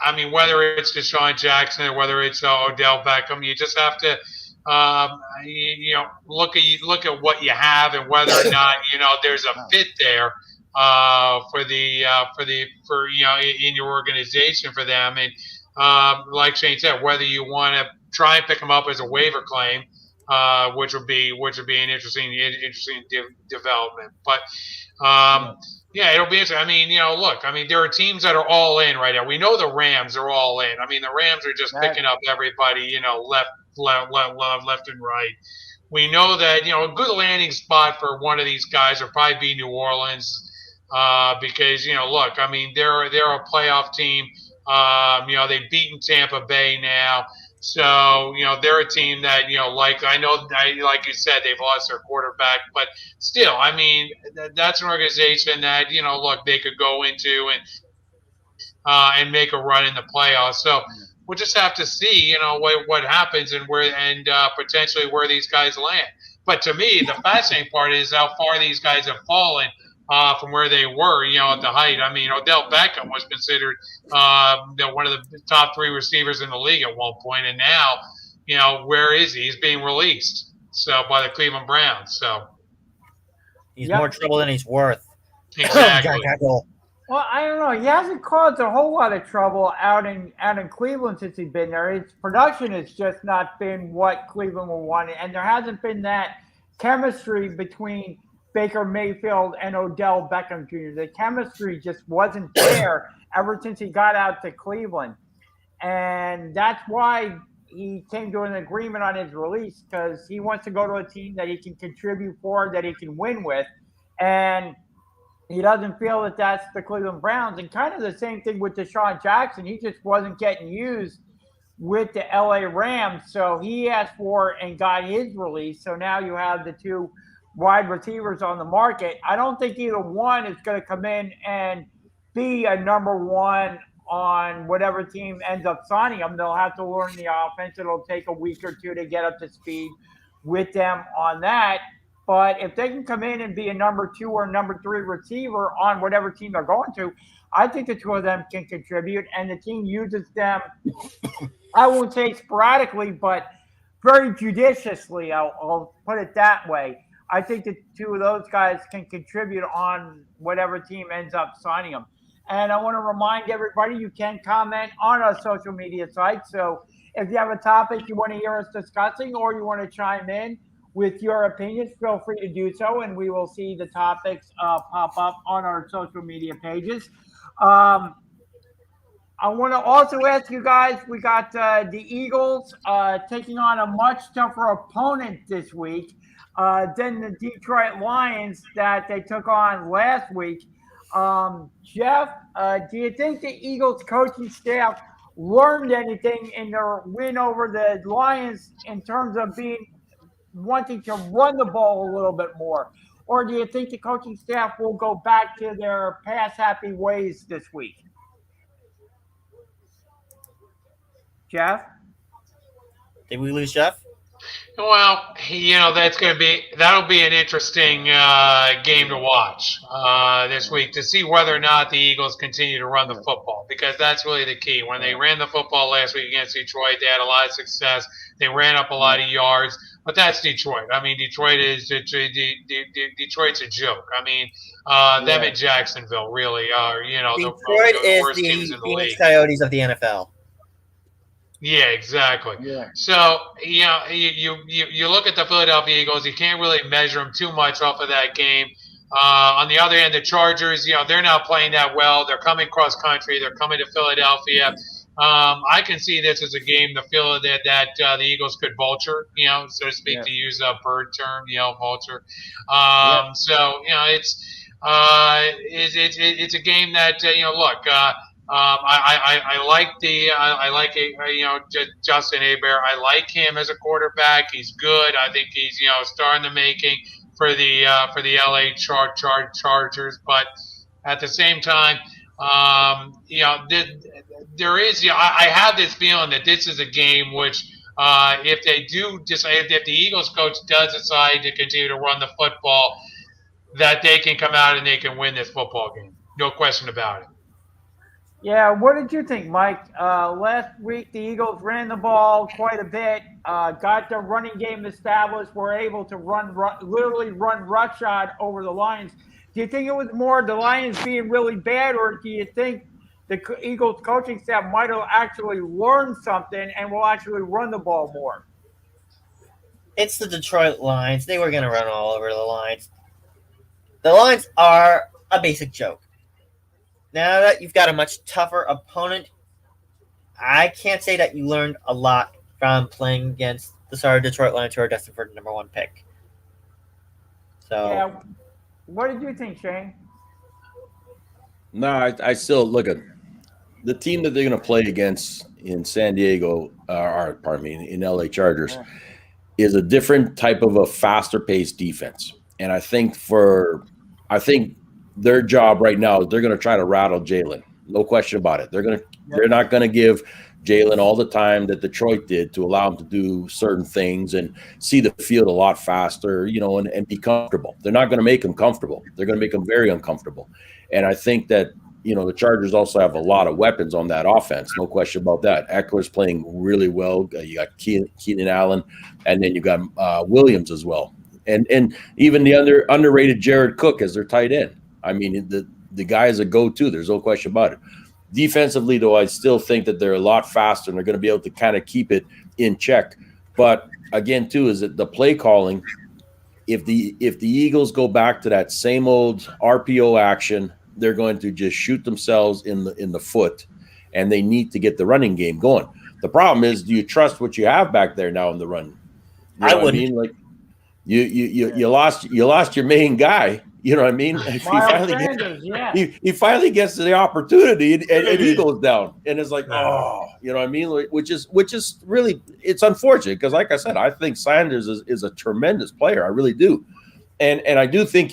I mean, whether it's Desean Jackson or whether it's Odell Beckham, you just have to, look at what you have and whether or not there's a fit there in your organization for them. And like Shane said, whether you want to try and pick them up as a waiver claim, which would be an interesting development, but. Yeah, it'll be interesting. I mean, look, I mean, there are teams that are all in right now. We know the Rams are all in. I mean, the Rams are just picking up everybody, left and right. We know that, a good landing spot for one of these guys will probably be New Orleans, because, look, I mean, they're a playoff team. They've beaten Tampa Bay now. So, they're a team that, like you said, they've lost their quarterback, but still, I mean, that's an organization that, look, they could go into and make a run in the playoffs. So we'll just have to see, what happens and potentially where these guys land. But to me, the fascinating part is how far these guys have fallen from where they were, at the height. I mean, Odell Beckham was considered one of the top 3 receivers in the league at one point, and now, where is he? He's being released by the Cleveland Browns. So he's more trouble than he's worth. Exactly. Well, I don't know. He hasn't caused a whole lot of trouble out in Cleveland since he's been there. His production has just not been what Cleveland will want, and there hasn't been that chemistry between Baker Mayfield and Odell Beckham Jr. The chemistry just wasn't there ever since he got out to Cleveland. And that's why he came to an agreement on his release, because he wants to go to a team that he can contribute for, that he can win with. And he doesn't feel that that's the Cleveland Browns. And kind of the same thing with Desean Jackson. He just wasn't getting used with the LA Rams. So he asked for and got his release. So now you have the two wide receivers on the market. I don't think either one is going to come in and be a number one on whatever team ends up signing them. They'll have to learn the offense. It'll take a week or two to get up to speed with them on that. But if they can come in and be a number 2 or number 3 receiver on whatever team they're going to, I think the two of them can contribute, and the team uses them, I won't say sporadically, but very judiciously. I'll put it that way. I think the two of those guys can contribute on whatever team ends up signing them. And I want to remind everybody, you can comment on our social media sites. So if you have a topic you want to hear us discussing, or you want to chime in with your opinions, feel free to do so, and we will see the topics pop up on our social media pages. I want to also ask you guys, we got the Eagles taking on a much tougher opponent this week than the Detroit Lions that they took on last week. Jeff, do you think the Eagles coaching staff learned anything in their win over the Lions in terms of wanting to run the ball a little bit more? or do you think the coaching staff will go back to their pass-happy ways this week? Jeff? Did we lose Jeff? Well, that'll be an interesting game to watch this week to see whether or not the Eagles continue to run the football, because that's really the key. When they ran the football last week against Detroit, they had a lot of success. They ran up a lot of yards, but that's Detroit. I mean, Detroit's a joke. I mean, them in Jacksonville really are Detroit the is worst the teams in the Phoenix league. Coyotes of the NFL. Yeah, exactly. Yeah. So you look at the Philadelphia Eagles. You can't really measure them too much off of that game. On the other hand, the Chargers, they're not playing that well. They're coming cross country. They're coming to Philadelphia. I can see this as a game that the Eagles could vulture, so to speak, to use a bird term, vulture. So it's a game that look. I like Justin Hebert. I like him as a quarterback. He's good. I think he's star in the making for the LA Chargers. But at the same time, there is I have this feeling that this is a game which if the Eagles coach does decide to continue to run the football, that they can come out and they can win this football game. No question about it. Yeah, what did you think, Mike? Last week, the Eagles ran the ball quite a bit, got their running game established, were able to literally run roughshod over the Lions. Do you think it was more the Lions being really bad, or do you think the Eagles coaching staff might have actually learned something and will actually run the ball more? It's the Detroit Lions. They were going to run all over the Lions. The Lions are a basic joke. Now that you've got a much tougher opponent, I can't say that you learned a lot from playing against the Detroit Lions, who are destined for the number 1 pick. So, yeah. What did you think, Shane? No, I still look at the team that they're going to play against in San Diego, in LA Chargers, is a different type of a faster paced defense. And I think their job right now is they're going to try to rattle Jalen. No question about it. They're not going to give Jalen all the time that Detroit did to allow him to do certain things and see the field a lot faster, and be comfortable. They're not going to make him comfortable. They're going to make him very uncomfortable. And I think that, the Chargers also have a lot of weapons on that offense. No question about that. Eckler's playing really well. You got Keenan Allen, and then you got Williams as well. And even the underrated Jared Cook as their tight end. I mean, the guy is a go-to. There's no question about it. Defensively, though, I still think that they're a lot faster and they're going to be able to kind of keep it in check. But again, too, is that the play calling. If the Eagles go back to that same old RPO action, they're going to just shoot themselves in the foot, and they need to get the running game going. The problem is, do you trust what you have back there now in the run? I wouldn't. I mean? Like you lost your main guy. You know what I mean? He finally gets to the opportunity, and he goes down, and it's like, oh, you know what I mean? Which is really, it's unfortunate because, like I said, I think Sanders is a tremendous player. I really do, and I do think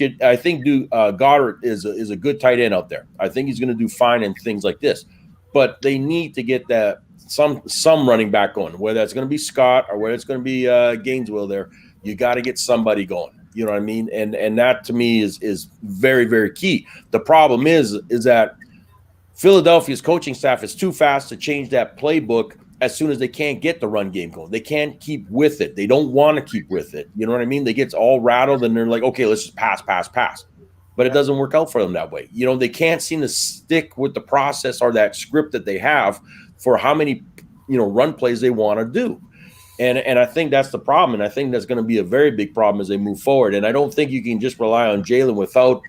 Goddard is a good tight end out there. I think he's going to do fine in things like this, but they need to get that some running back going. Whether that's going to be Scott or whether it's going to be Gainesville, there you got to get somebody going. You know what I mean? And that to me is very, very key. The problem is that Philadelphia's coaching staff is too fast to change that playbook as soon as they can't get the run game going. They can't keep with it. They don't want to keep with it. You know what I mean? They get all rattled and they're like, okay, let's just pass. But it doesn't work out for them that way. They can't seem to stick with the process or that script that they have for how many, run plays they want to do. And I think that's the problem. And I think that's going to be a very big problem as they move forward. And I don't think you can just rely on Jalen without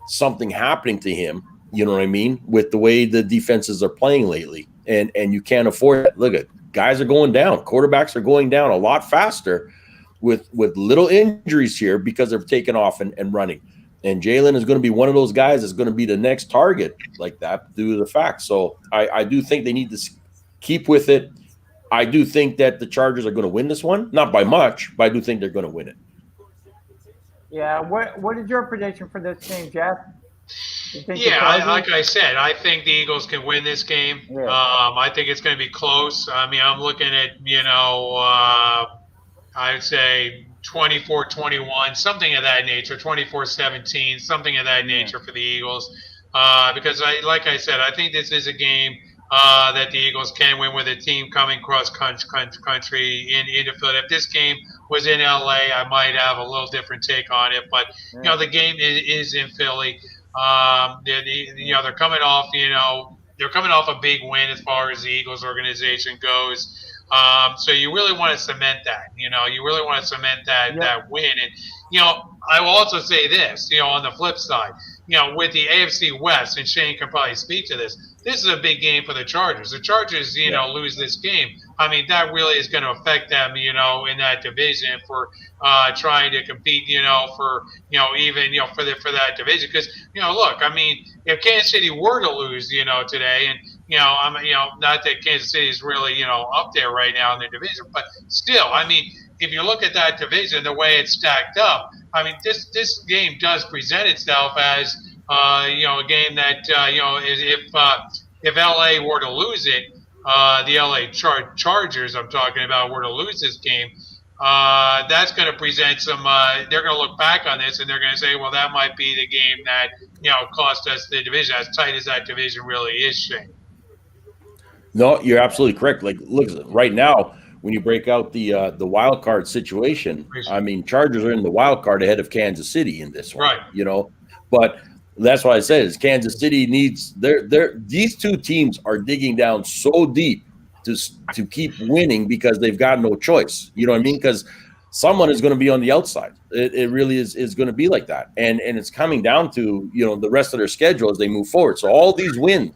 something happening to him, you know what I mean, with the way the defenses are playing lately. And you can't afford it. Look at guys are going down. Quarterbacks are going down a lot faster with little injuries here because they're taking off and running. And Jalen is going to be one of those guys that's going to be the next target like that due to the fact. So I do think they need to keep with it. I do think that the Chargers are going to win this one, not by much, but I do think they're going to win it. Yeah. What is your prediction for this game, Jeff? You think the Yeah, Chargers? like I said, I think the Eagles can win this game. Yeah. I think it's going to be close. I mean, I'm looking at, I'd say 24-21, something of that nature, 24-17, something of that Yeah. nature for the Eagles. Because, like I said, I think this is a game that the Eagles can win with a team coming cross country into Philadelphia. If this game was in LA, I might have a little different take on it. But, Yeah. the game is in Philly. They're coming off, they're coming off a big win as far as the Eagles organization goes. So you really want to cement that. You really want to cement Yep. that win. And I will also say this. On the flip side, with the AFC West, and Shane can probably speak to this. This is a big game for the Chargers. The Chargers, lose this game. I mean, that really is going to affect them, in that division for trying to compete, for even for that division. Because look, I mean, if Kansas City were to lose, today, and not that Kansas City is really, up there right now in the division, but still, I mean, if you look at that division, the way it's stacked up, I mean, this game does present itself as, a game that, if LA were to lose it, the LA Chargers, I'm talking about, were to lose this game, that's going to present some. They're going to look back on this and they're going to say, well, that might be the game that cost us the division. As tight as that division really is, Shane. No, you're absolutely correct. Like, look, right now, when you break out the wild card situation, I mean, Chargers are in the wild card ahead of Kansas City in this one, right? But that's why I said is Kansas City needs these two teams are digging down so deep to keep winning because they've got no choice. You know what I mean? Because someone is going to be on the outside. It really is going to be like that, and it's coming down to the rest of their schedule as they move forward. So all these wins.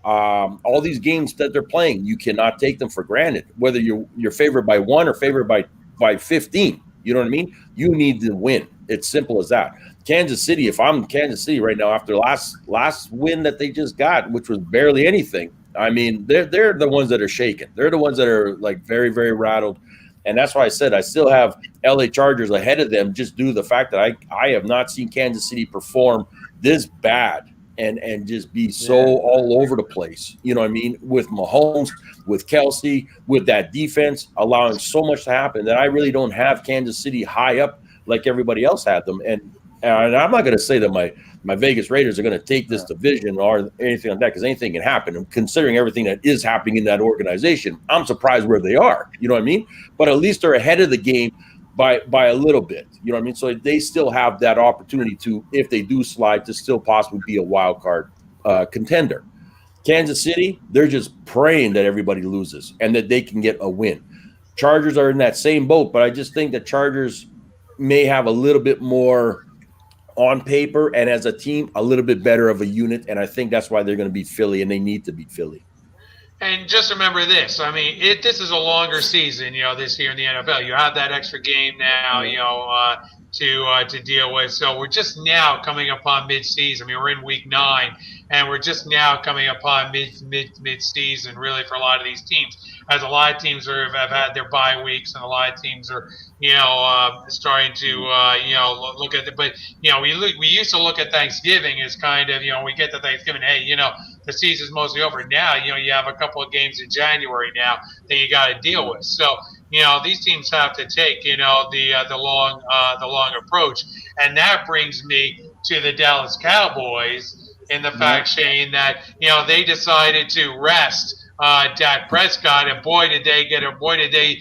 All these games that they're playing, you cannot take them for granted. Whether you're favored by 1 or favored by 15, you know what I mean? You need to win. It's simple as that. Kansas City, if I'm Kansas City right now after last win that they just got, which was barely anything, I mean, they're the ones that are shaken. They're the ones that are like very, very rattled. And that's why I said I still have LA Chargers ahead of them just due to the fact that I have not seen Kansas City perform this bad. And just be so all over the place, you know what I mean? With Mahomes, with Kelsey, with that defense, allowing so much to happen that I really don't have Kansas City high up like everybody else had them. And I'm not going to say that my Vegas Raiders are going to take this division or anything like that because anything can happen. And considering everything that is happening in that organization, I'm surprised where they are, you know what I mean? But at least they're ahead of the game by a little bit, you know what I mean? So they still have that opportunity to, if they do slide, to still possibly be a wild card contender. Kansas City, they're just praying that everybody loses and that they can get a win. Chargers are in that same boat, but I just think that Chargers may have a little bit more on paper and as a team, a little bit better of a unit, and I think that's why they're going to beat Philly, and they need to beat Philly. And just remember this. I mean, this is a longer season, this year in the NFL. You have that extra game now, to deal with. So we're just now coming upon mid-season. I mean, we're in week 9, and we're just now coming upon mid-season, really, for a lot of these teams. As a lot of teams have had their bye weeks, and a lot of teams are, starting to, look at it. But we used to look at Thanksgiving as kind of, we get to Thanksgiving, hey, the season's mostly over. Now, you have a couple of games in January now that you got to deal with. So, these teams have to take, the long approach, and that brings me to the Dallas Cowboys in the fact, Shane, that they decided to rest Dak Prescott, and boy did they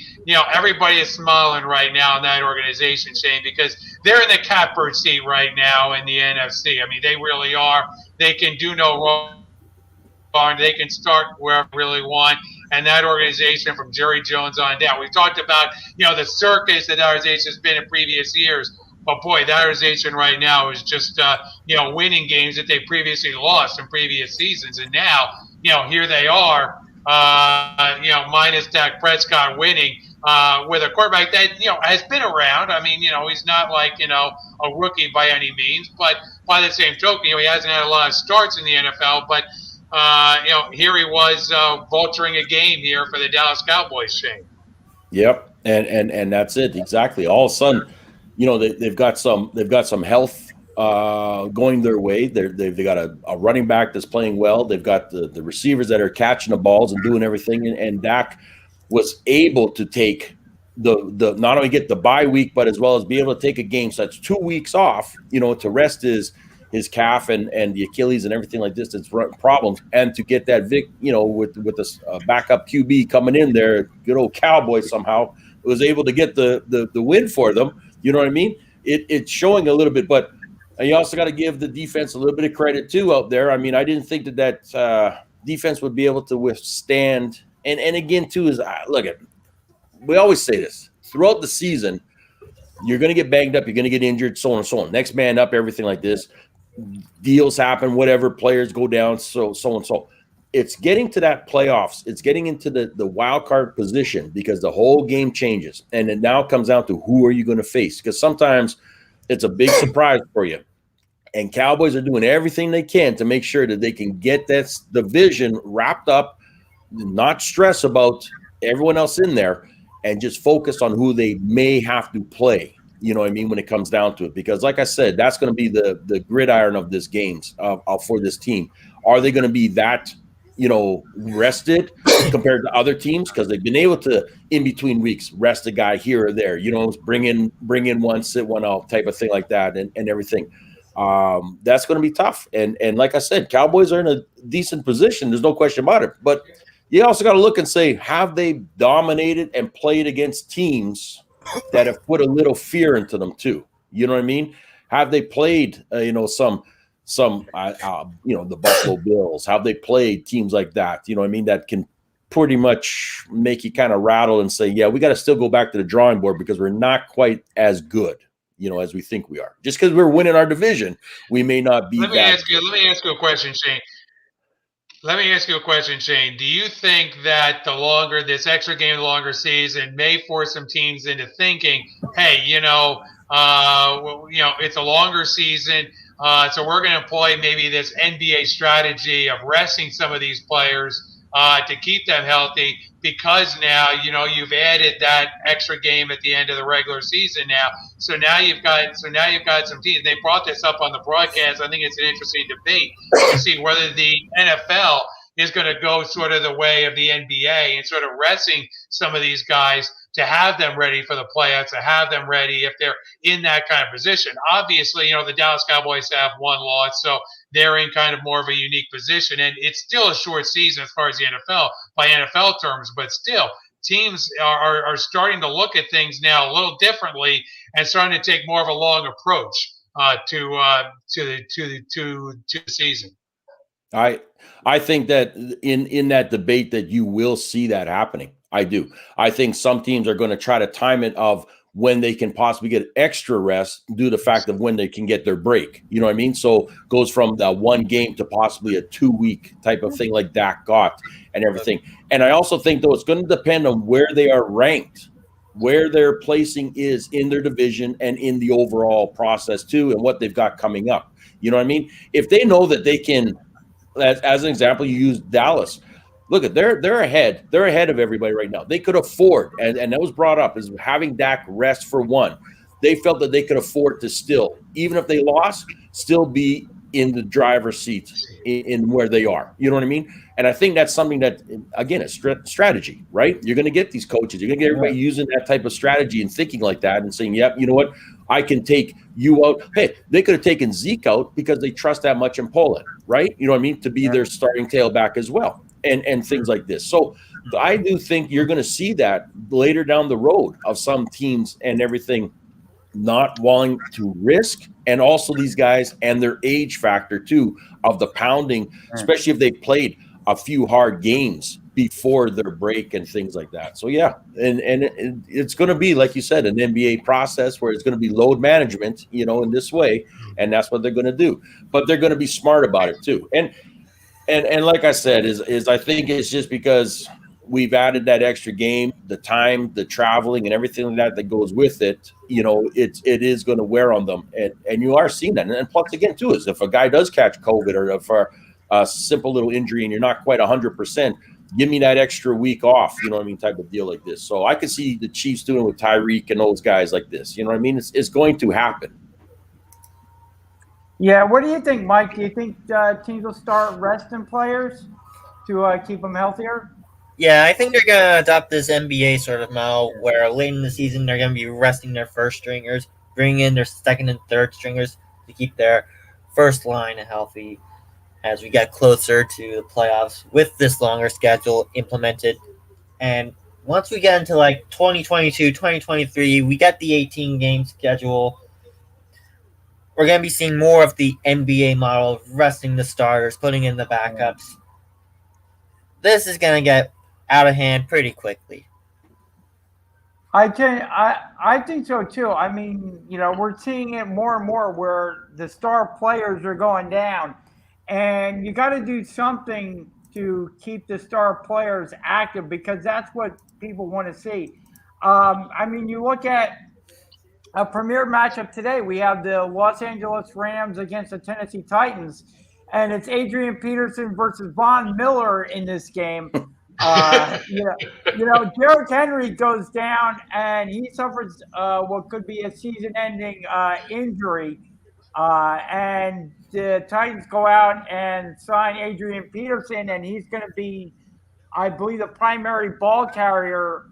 everybody is smiling right now in that organization, Shane, because they're in the catbird seat right now in the NFC. I mean, they really are. They can do no wrong. They can start wherever they really want. And that organization from Jerry Jones on down. We've talked about, the circus that organization has been in previous years. But, boy, that organization right now is just, winning games that they previously lost in previous seasons. And now, here they are, minus Dak Prescott winning with a quarterback that, has been around. I mean, he's not like, a rookie by any means. But by the same token, he hasn't had a lot of starts in the NFL. But, here he was vulturing a game here for the Dallas Cowboys, Shane. Yep, and that's it exactly. All of a sudden, they've got some health going their way. They've got a running back that's playing well. They've got the receivers that are catching the balls and doing everything. And Dak was able to take the not only get the bye week, but as well as be able to take a game. So that's 2 weeks off, to rest his calf and the Achilles and everything like this. It's problems, and to get that with this backup QB coming in there, good old Cowboy somehow was able to get the win for them. You know what I mean? It's showing a little bit, but you also got to give the defense a little bit of credit too out there. I mean, I didn't think that defense would be able to withstand. And again, too, we always say this throughout the season, you're going to get banged up, you're going to get injured, so on and so on. Next man up, everything like this. Deals happen, whatever, players go down, so and so. It's getting to that playoffs. It's getting into the wild card position because the whole game changes. And it now comes down to who are you going to face? Because sometimes it's a big surprise for you. And Cowboys are doing everything they can to make sure that they can get this division wrapped up, not stress about everyone else in there, and just focus on who they may have to play. You know what I mean, when it comes down to it, because like I said, that's going to be the gridiron of this games for this team. Are they going to be that, rested compared to other teams? Because they've been able to, in between weeks, rest a guy here or there, bring in one, sit one out type of thing like that and everything. That's going to be tough. And like I said, Cowboys are in a decent position. There's no question about it. But you also got to look and say, have they dominated and played against teams that have put a little fear into them too? You know what I mean? Have they played, the Buffalo Bills? Have they played teams like that? You know what I mean? That can pretty much make you kind of rattle and say, yeah, we got to still go back to the drawing board because we're not quite as good, as we think we are. Just because we're winning our division, we may not be. Let me ask you a question, Shane. Do you think that this extra game, the longer season, may force some teams into thinking, hey, it's a longer season, so we're going to employ maybe this NBA strategy of resting some of these players to keep them healthy, because now you've added that extra game at the end of the regular season now. So now you've got some teams. They brought this up on the broadcast. I think it's an interesting debate to see whether the NFL is going to go sort of the way of the NBA and sort of resting some of these guys to have them ready for the playoffs, to have them ready if they're in that kind of position. Obviously, the Dallas Cowboys have one loss, so they're in kind of more of a unique position. And it's still a short season as far as the NFL, by NFL terms, but still, teams are starting to look at things now a little differently and starting to take more of a long approach to the season. I think that in that debate that you will see that happening. I do. I think some teams are going to try to time it of when they can possibly get extra rest due to the fact of when they can get their break. You know what I mean? So goes from that one game to possibly a 2-week type of thing like Dak got and everything. And I also think, though, it's going to depend on where they are ranked, where their placing is in their division and in the overall process too, and what they've got coming up. You know what I mean? If they know that they can, as an example, you use Dallas. Look at they're ahead. They're ahead of everybody right now. They could afford, and that was brought up, is having Dak rest for one. They felt that they could afford to still, even if they lost, still be in the driver's seat in where they are. You know what I mean? And I think that's something that, again, it's strategy, right? You're going to get these coaches. You're going to get everybody using that type of strategy and thinking like that and saying, yep, you know what? I can take you out. Hey, they could have taken Zeke out because they trust that much in Poland, right? You know what I mean? To be their starting tailback as well. And things like this. So I do think you're going to see that later down the road of some teams and everything not wanting to risk, and also these guys and their age factor too of the pounding, especially if they played a few hard games before their break and things like that. So yeah, and it's going to be, like you said, an NBA process where it's going to be load management, in this way, and that's what they're going to do. But they're going to be smart about it too. And like I said, is I think it's just because we've added that extra game, the time, the traveling, and everything like that goes with it. It is going to wear on them, and you are seeing that. And plus, again, too, is if a guy does catch COVID or if a simple little injury and you're not quite 100%, give me that extra week off, you know what I mean, type of deal like this. So I could see the Chiefs doing with Tyreek and those guys like this. You know what I mean? It's going to happen. Yeah, what do you think, Mike? Do you think teams will start resting players to keep them healthier? Yeah, I think they're gonna adopt this NBA sort of model where late in the season they're gonna be resting their first stringers, bringing in their second and third stringers to keep their first line healthy as we get closer to the playoffs with this longer schedule implemented. And once we get into like 2022, 2023, we get the 18 game schedule. We're going to be seeing more of the NBA model of resting the starters, putting in the backups. This is going to get out of hand pretty quickly. I think so too. I mean, we're seeing it more and more where the star players are going down, and you got to do something to keep the star players active because that's what people want to see. I mean, you look at a premier matchup today. We have the Los Angeles Rams against the Tennessee Titans, and it's Adrian Peterson versus Von Miller in this game. Derrick Henry goes down and he suffers what could be a season-ending injury, and the Titans go out and sign Adrian Peterson, and he's going to be, I believe, the primary ball carrier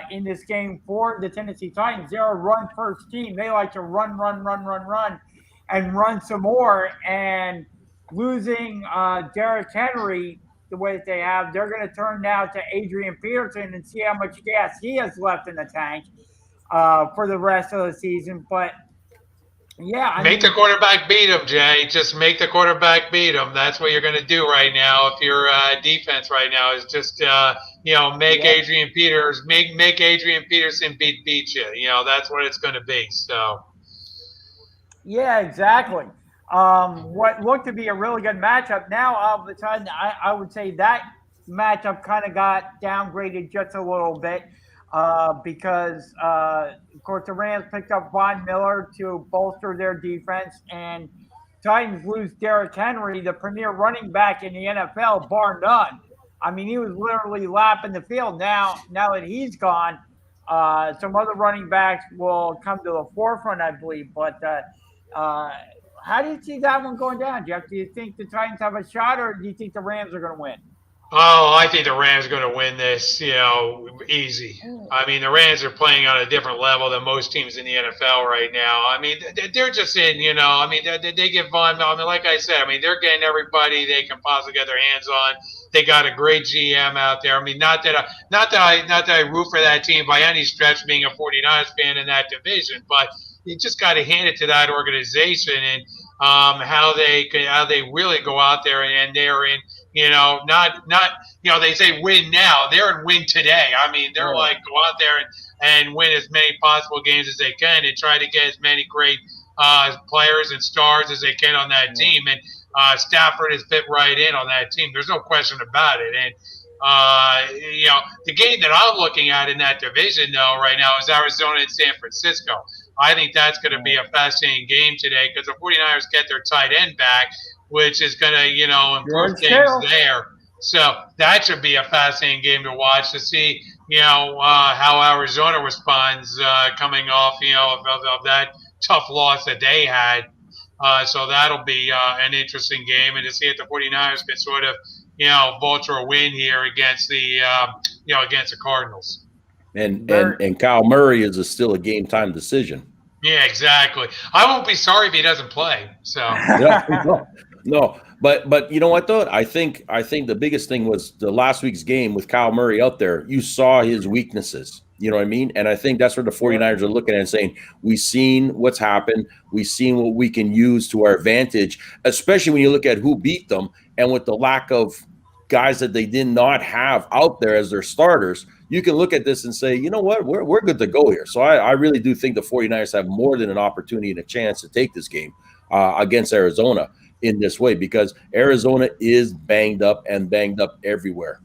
in this game for the Tennessee Titans. They're a run-first team. They like to run, and run some more. And losing Derrick Henry the way that they have, they're going to turn now to Adrian Peterson and see how much gas he has left in the tank for the rest of the season. But yeah, make the quarterback beat him, Jay. Just make the quarterback beat him. That's what you're going to do right now. If your defense right now is just make Adrian Peterson beat you. That's what it's going to be. So yeah, exactly. What looked to be a really good matchup. Now, all of a sudden, I would say that matchup kind of got downgraded just a little bit because, of course, the Rams picked up Von Miller to bolster their defense, and Titans lose Derrick Henry, the premier running back in the NFL, bar none. I mean, he was literally lapping the field. Now that he's gone, some other running backs will come to the forefront, I believe. But how do you see that one going down, Jeff? Do you think the Titans have a shot, or do you think the Rams are going to win? Oh, I think the Rams are going to win this, easy. I mean, the Rams are playing on a different level than most teams in the NFL right now. I mean, they're just in, I mean, they get Von. I mean, like I said, I mean, they're getting everybody they can possibly get their hands on. They got a great GM out there. I mean, not that I root for that team by any stretch, being a 49ers fan in that division, but you just got to hand it to that organization and how they really go out there and they're in. Not they say win now. They're in win today. I mean, they're like go out there and win as many possible games as they can and try to get as many great players and stars as they can on that team. And Stafford has fit right in on that team. There's no question about it. And the game that I'm looking at in that division though right now is Arizona and San Francisco. I think that's going to be a fascinating game today because the 49ers get their tight end back, which is going to, improve things there. So that should be a fascinating game to watch to see, how Arizona responds coming off, of that tough loss that they had. So that'll be an interesting game, and to see if the 49ers can sort of, vulture a win here against the, against the Cardinals. And Kyle Murray is still a game time decision. Yeah, exactly. I won't be sorry if he doesn't play. So no. But you know what though? I think the biggest thing was the last week's game with Kyle Murray out there. You saw his weaknesses. You know what I mean? And I think that's where the 49ers are looking at and saying, we've seen what's happened. We've seen what we can use to our advantage, especially when you look at who beat them and with the lack of guys that they did not have out there as their starters. You can look at this and say, you know what, we're good to go here. So I really do think the 49ers have more than an opportunity and a chance to take this game against Arizona in this way because Arizona is banged up everywhere.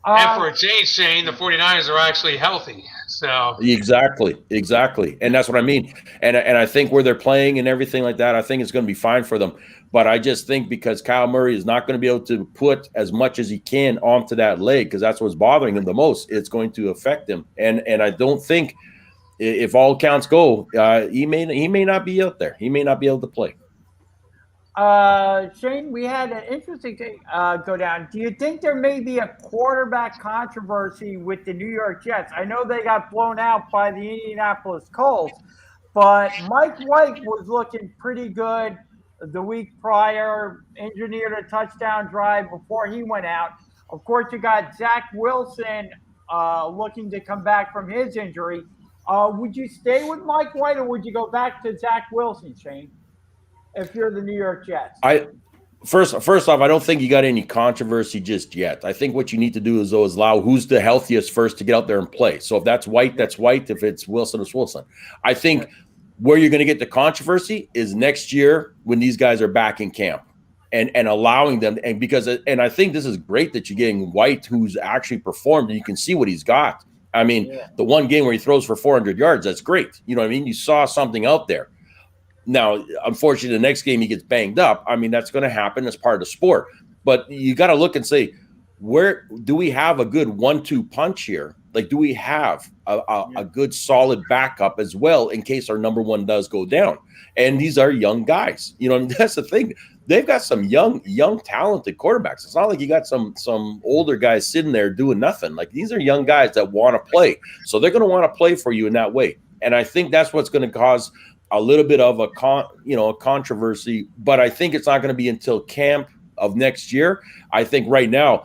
And for a change, Shane, the 49ers are actually healthy. So Exactly. And that's what I mean. And I think where they're playing and everything like that, I think it's going to be fine for them. But I just think because Kyle Murray is not going to be able to put as much as he can onto that leg, because that's what's bothering him the most, it's going to affect him. And I don't think, if all counts go, he may not be out there. He may not be able to play. Shane, we had an interesting thing go down. Do you think there may be a quarterback controversy with the New York Jets? I know they got blown out by the Indianapolis Colts, but Mike White was looking pretty good the week prior, engineered a touchdown drive before he went out. Of course, you got Zach Wilson looking to come back from his injury. Would you stay with Mike White or would you go back to Zach Wilson, Shane, if you're the New York Jets? First off, I don't think you got any controversy just yet. I think what you need to do is allow who's the healthiest first to get out there and play. So if that's White, that's White. If it's Wilson, it's Wilson. I think where you're going to get the controversy is next year when these guys are back in camp and allowing them. And I think this is great that you're getting White, who's actually performed, and you can see what he's got. I mean, the one game where he throws for 400 yards, that's great. You know what I mean? You saw something out there. Now, unfortunately, the next game he gets banged up. I mean, that's going to happen as part of the sport. But you got to look and say, where do we have a good 1-2 punch here? Like, do we have a good solid backup as well in case our number one does go down? And these are young guys. You know, that's the thing. They've got some young, talented quarterbacks. It's not like you got some older guys sitting there doing nothing. Like, these are young guys that want to play. So they're going to want to play for you in that way. And I think that's what's going to cause a little bit of a controversy, but I think it's not going to be until camp of next year. I think right now,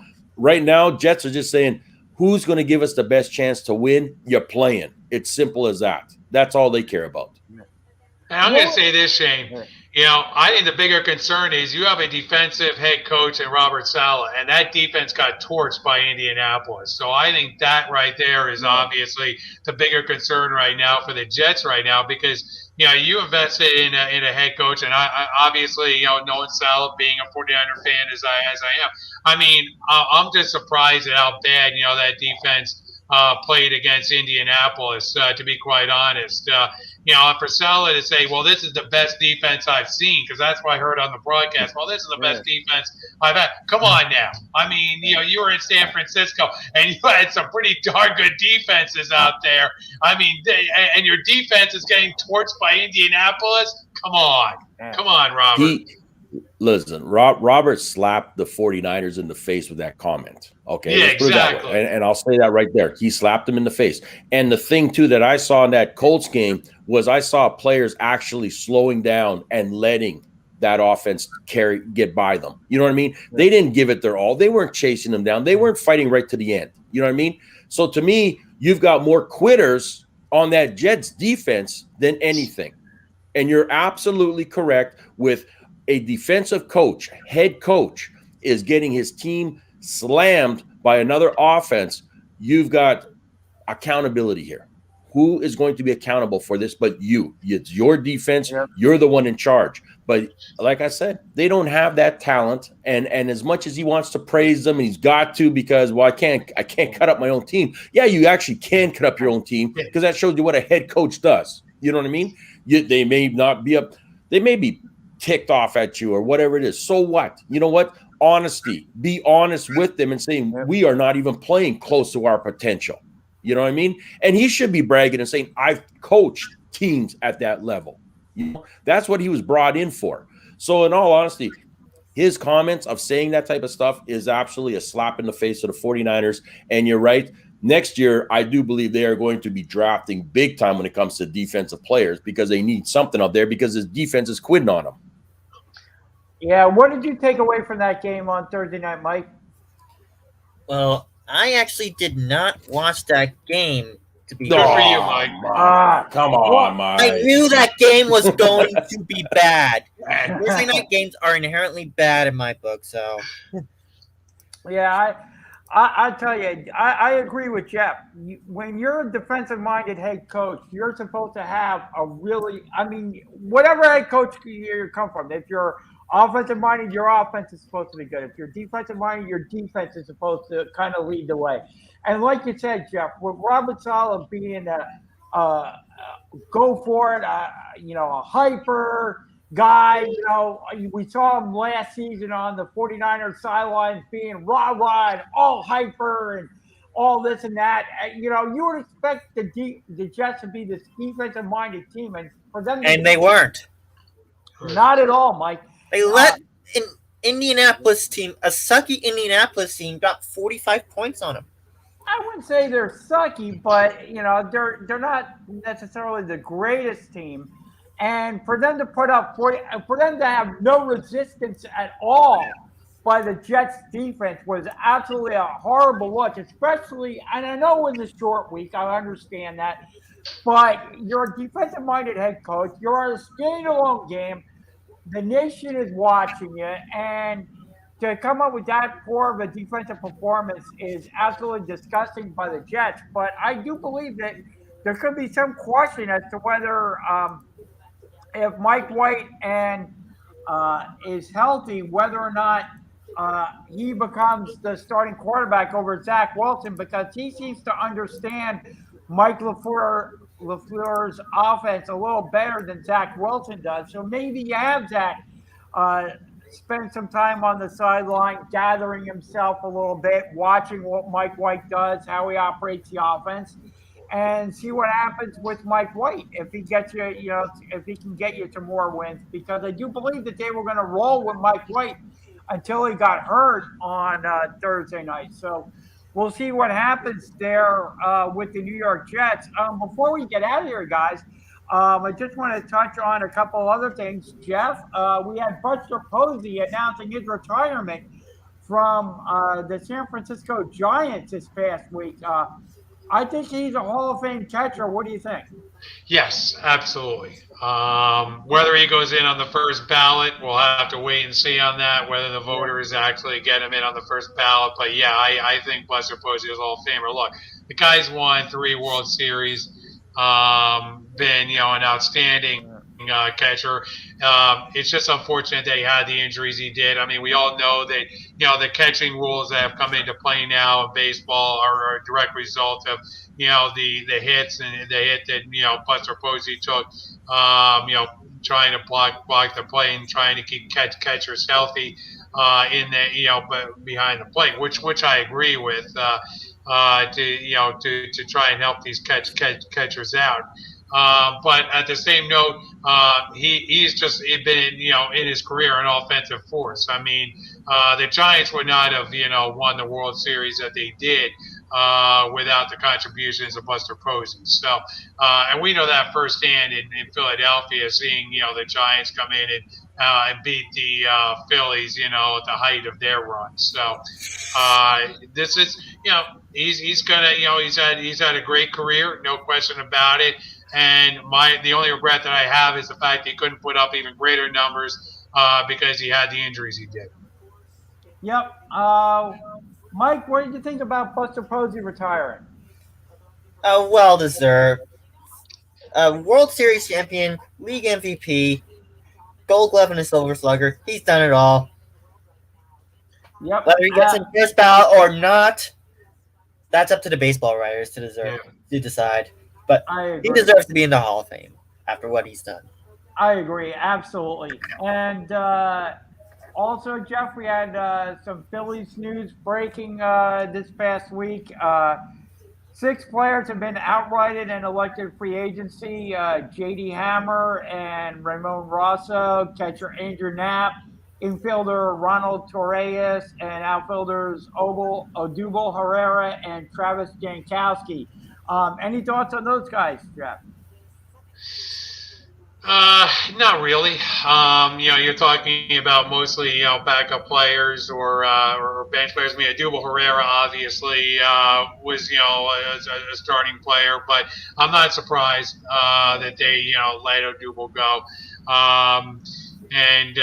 Jets are just saying, who's going to give us the best chance to win? You're playing. It's simple as that. That's all they care about. And I'm going to say this, Shane. You know, I think the bigger concern is you have a defensive head coach in Robert Saleh, and that defense got torched by Indianapolis. So I think that right there is obviously the bigger concern right now for the Jets right now, because you invested in a head coach, and I obviously, knowing Saleh, being a 49er fan as I am, I mean, I'm just surprised at how bad that defense played against Indianapolis. To be quite honest, for Saleh to say, "Well, this is the best defense I've seen," because that's what I heard on the broadcast. Well, this is the best defense I've had. Come on now. I mean, you were in San Francisco and you had some pretty darn good defenses out there. I mean, and your defense is getting torched by Indianapolis. Come on, Robert. Listen, Robert slapped the 49ers in the face with that comment. Okay, yeah, exactly. And I'll say that right there. He slapped him in the face. And the thing, too, that I saw in that Colts game was I saw players actually slowing down and letting that offense get by them. You know what I mean? They didn't give it their all. They weren't chasing them down. They weren't fighting right to the end. You know what I mean? So, to me, you've got more quitters on that Jets defense than anything. And you're absolutely correct with a defensive coach, head coach, is getting his team slammed by another offense. You've got accountability here. Who is going to be accountable for this but you? It's your defense. Yep. You're the one in charge. But like I said, they don't have that talent. And as much as he wants to praise them, and he's got to, because, well, I can't cut up my own team. Yeah, you actually can cut up your own team, because that shows you what a head coach does. You know what I mean? They may not be they may be ticked off at you or whatever it is. So what? You know what? Honesty. Be honest with them and saying, we are not even playing close to our potential. You know what I mean? And he should be bragging and saying, I've coached teams at that level. That's what he was brought in for. So in all honesty, his comments of saying that type of stuff is absolutely a slap in the face of the 49ers. And you're right. Next year, I do believe they are going to be drafting big time when it comes to defensive players, because they need something up there, because his defense is quitting on them. Yeah, what did you take away from that game on Thursday night, Mike? Well, I actually did not watch that game. To be good for you, Mike. Come on, Mike. I knew that game was going to be bad. Thursday night games are inherently bad in my book. So, yeah, I tell you, I agree with Jeff. When you're a defensive-minded head coach, you're supposed to have a really, I mean, whatever head coach you come from. If you're offensive-minded, your offense is supposed to be good. If you're defensive-minded, your defense is supposed to kind of lead the way. And like you said, Jeff, with Robert Sala being a go for it, a hyper guy. We saw him last season on the 49ers sidelines being rah rah and all hyper and all this and that. You would expect the Jets to be this defensive minded team, and for them to And they weren't. not at all, Mike. They let an Indianapolis team, a sucky Indianapolis team, got 45 points on them. I wouldn't say they're sucky, but they're not necessarily the greatest team. And for them to put up 40, for them to have no resistance at all by the Jets defense was absolutely a horrible look, especially, and I know in the short week, I understand that, but you're a defensive minded head coach, you're on a standalone game, the nation is watching you, and to come up with that poor of a defensive performance is absolutely disgusting by the Jets. But I do believe that there could be some question as to whether if Mike White and is healthy, whether or not he becomes the starting quarterback over Zach Wilson, because he seems to understand Mike LaFleur's offense a little better than Zach Wilson does. So maybe you have Zach spend some time on the sideline, gathering himself a little bit, watching what Mike White does, how he operates the offense, and see what happens with Mike White if he gets you, if he can get you to more wins. Because I do believe that they were going to roll with Mike White until he got hurt on Thursday night. So we'll see what happens there with the New York Jets. Before we get out of here, guys, I just want to touch on a couple other things. Jeff, we had Buster Posey announcing his retirement from the San Francisco Giants this past week. I think he's a Hall of Fame catcher. What do you think? Yes, absolutely. Whether he goes in on the first ballot, we'll have to wait and see on that, whether the voters actually get him in on the first ballot. But yeah, I think Buster Posey is a Hall of Famer. Look, the guy's won 3 World Series, been, an outstanding catcher. It's just unfortunate that he had the injuries he did. I mean, we all know that, the catching rules that have come into play now in baseball are a direct result of, the hits and the hit that, Buster Posey took, trying to block the play and trying to keep catchers healthy in the, but behind the plate, which I agree with, to try and help these catchers out. But at the same note, he's just been, in his career an offensive force. I mean, the Giants would not have, won the World Series that they did without the contributions of Buster Posey. So, and we know that firsthand in Philadelphia, seeing, the Giants come in and beat the Phillies, at the height of their run. So, this is, he's gonna, he's had a great career, no question about it. And the only regret that I have is the fact that he couldn't put up even greater numbers because he had the injuries he did. Yep. Mike, what did you think about Buster Posey retiring? Well deserved. World Series champion, league MVP, Gold Glove and a Silver Slugger. He's done it all. Yep. Whether he gets in first ballot or not, that's up to the baseball writers to decide. But he deserves to be in the Hall of Fame after what he's done. I agree, absolutely. And also, Jeff, we had some Phillies news breaking this past week. 6 players have been outrighted and elected free agency. J.D. Hammer and Ramon Rosso, catcher Andrew Knapp, infielder Ronald Torreyes, and outfielders Odubel Herrera and Travis Jankowski. Any thoughts on those guys, Jeff? Not really. You're talking about mostly, backup players or bench players. I mean, Odubel Herrera obviously was, a starting player, but I'm not surprised that they, let Odubel go. And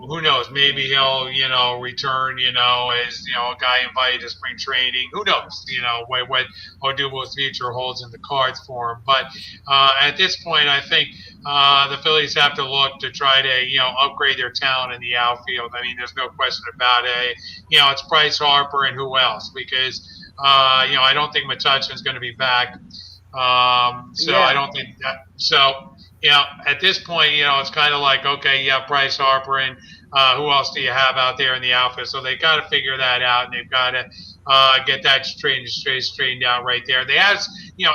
who knows? Maybe he'll return as a guy invited to spring training. Who knows? What Odubel's future holds in the cards for him. But at this point, I think the Phillies have to look to try to upgrade their talent in the outfield. I mean, there's no question about it. It's Bryce Harper and who else? Because I don't think Metuchen's going to be back. So I don't think that. So at this point, it's kind of like, okay, you have Bryce Harper and who else do you have out there in the outfield? So they got to figure that out, and they've got to get that straightened out right there. They have,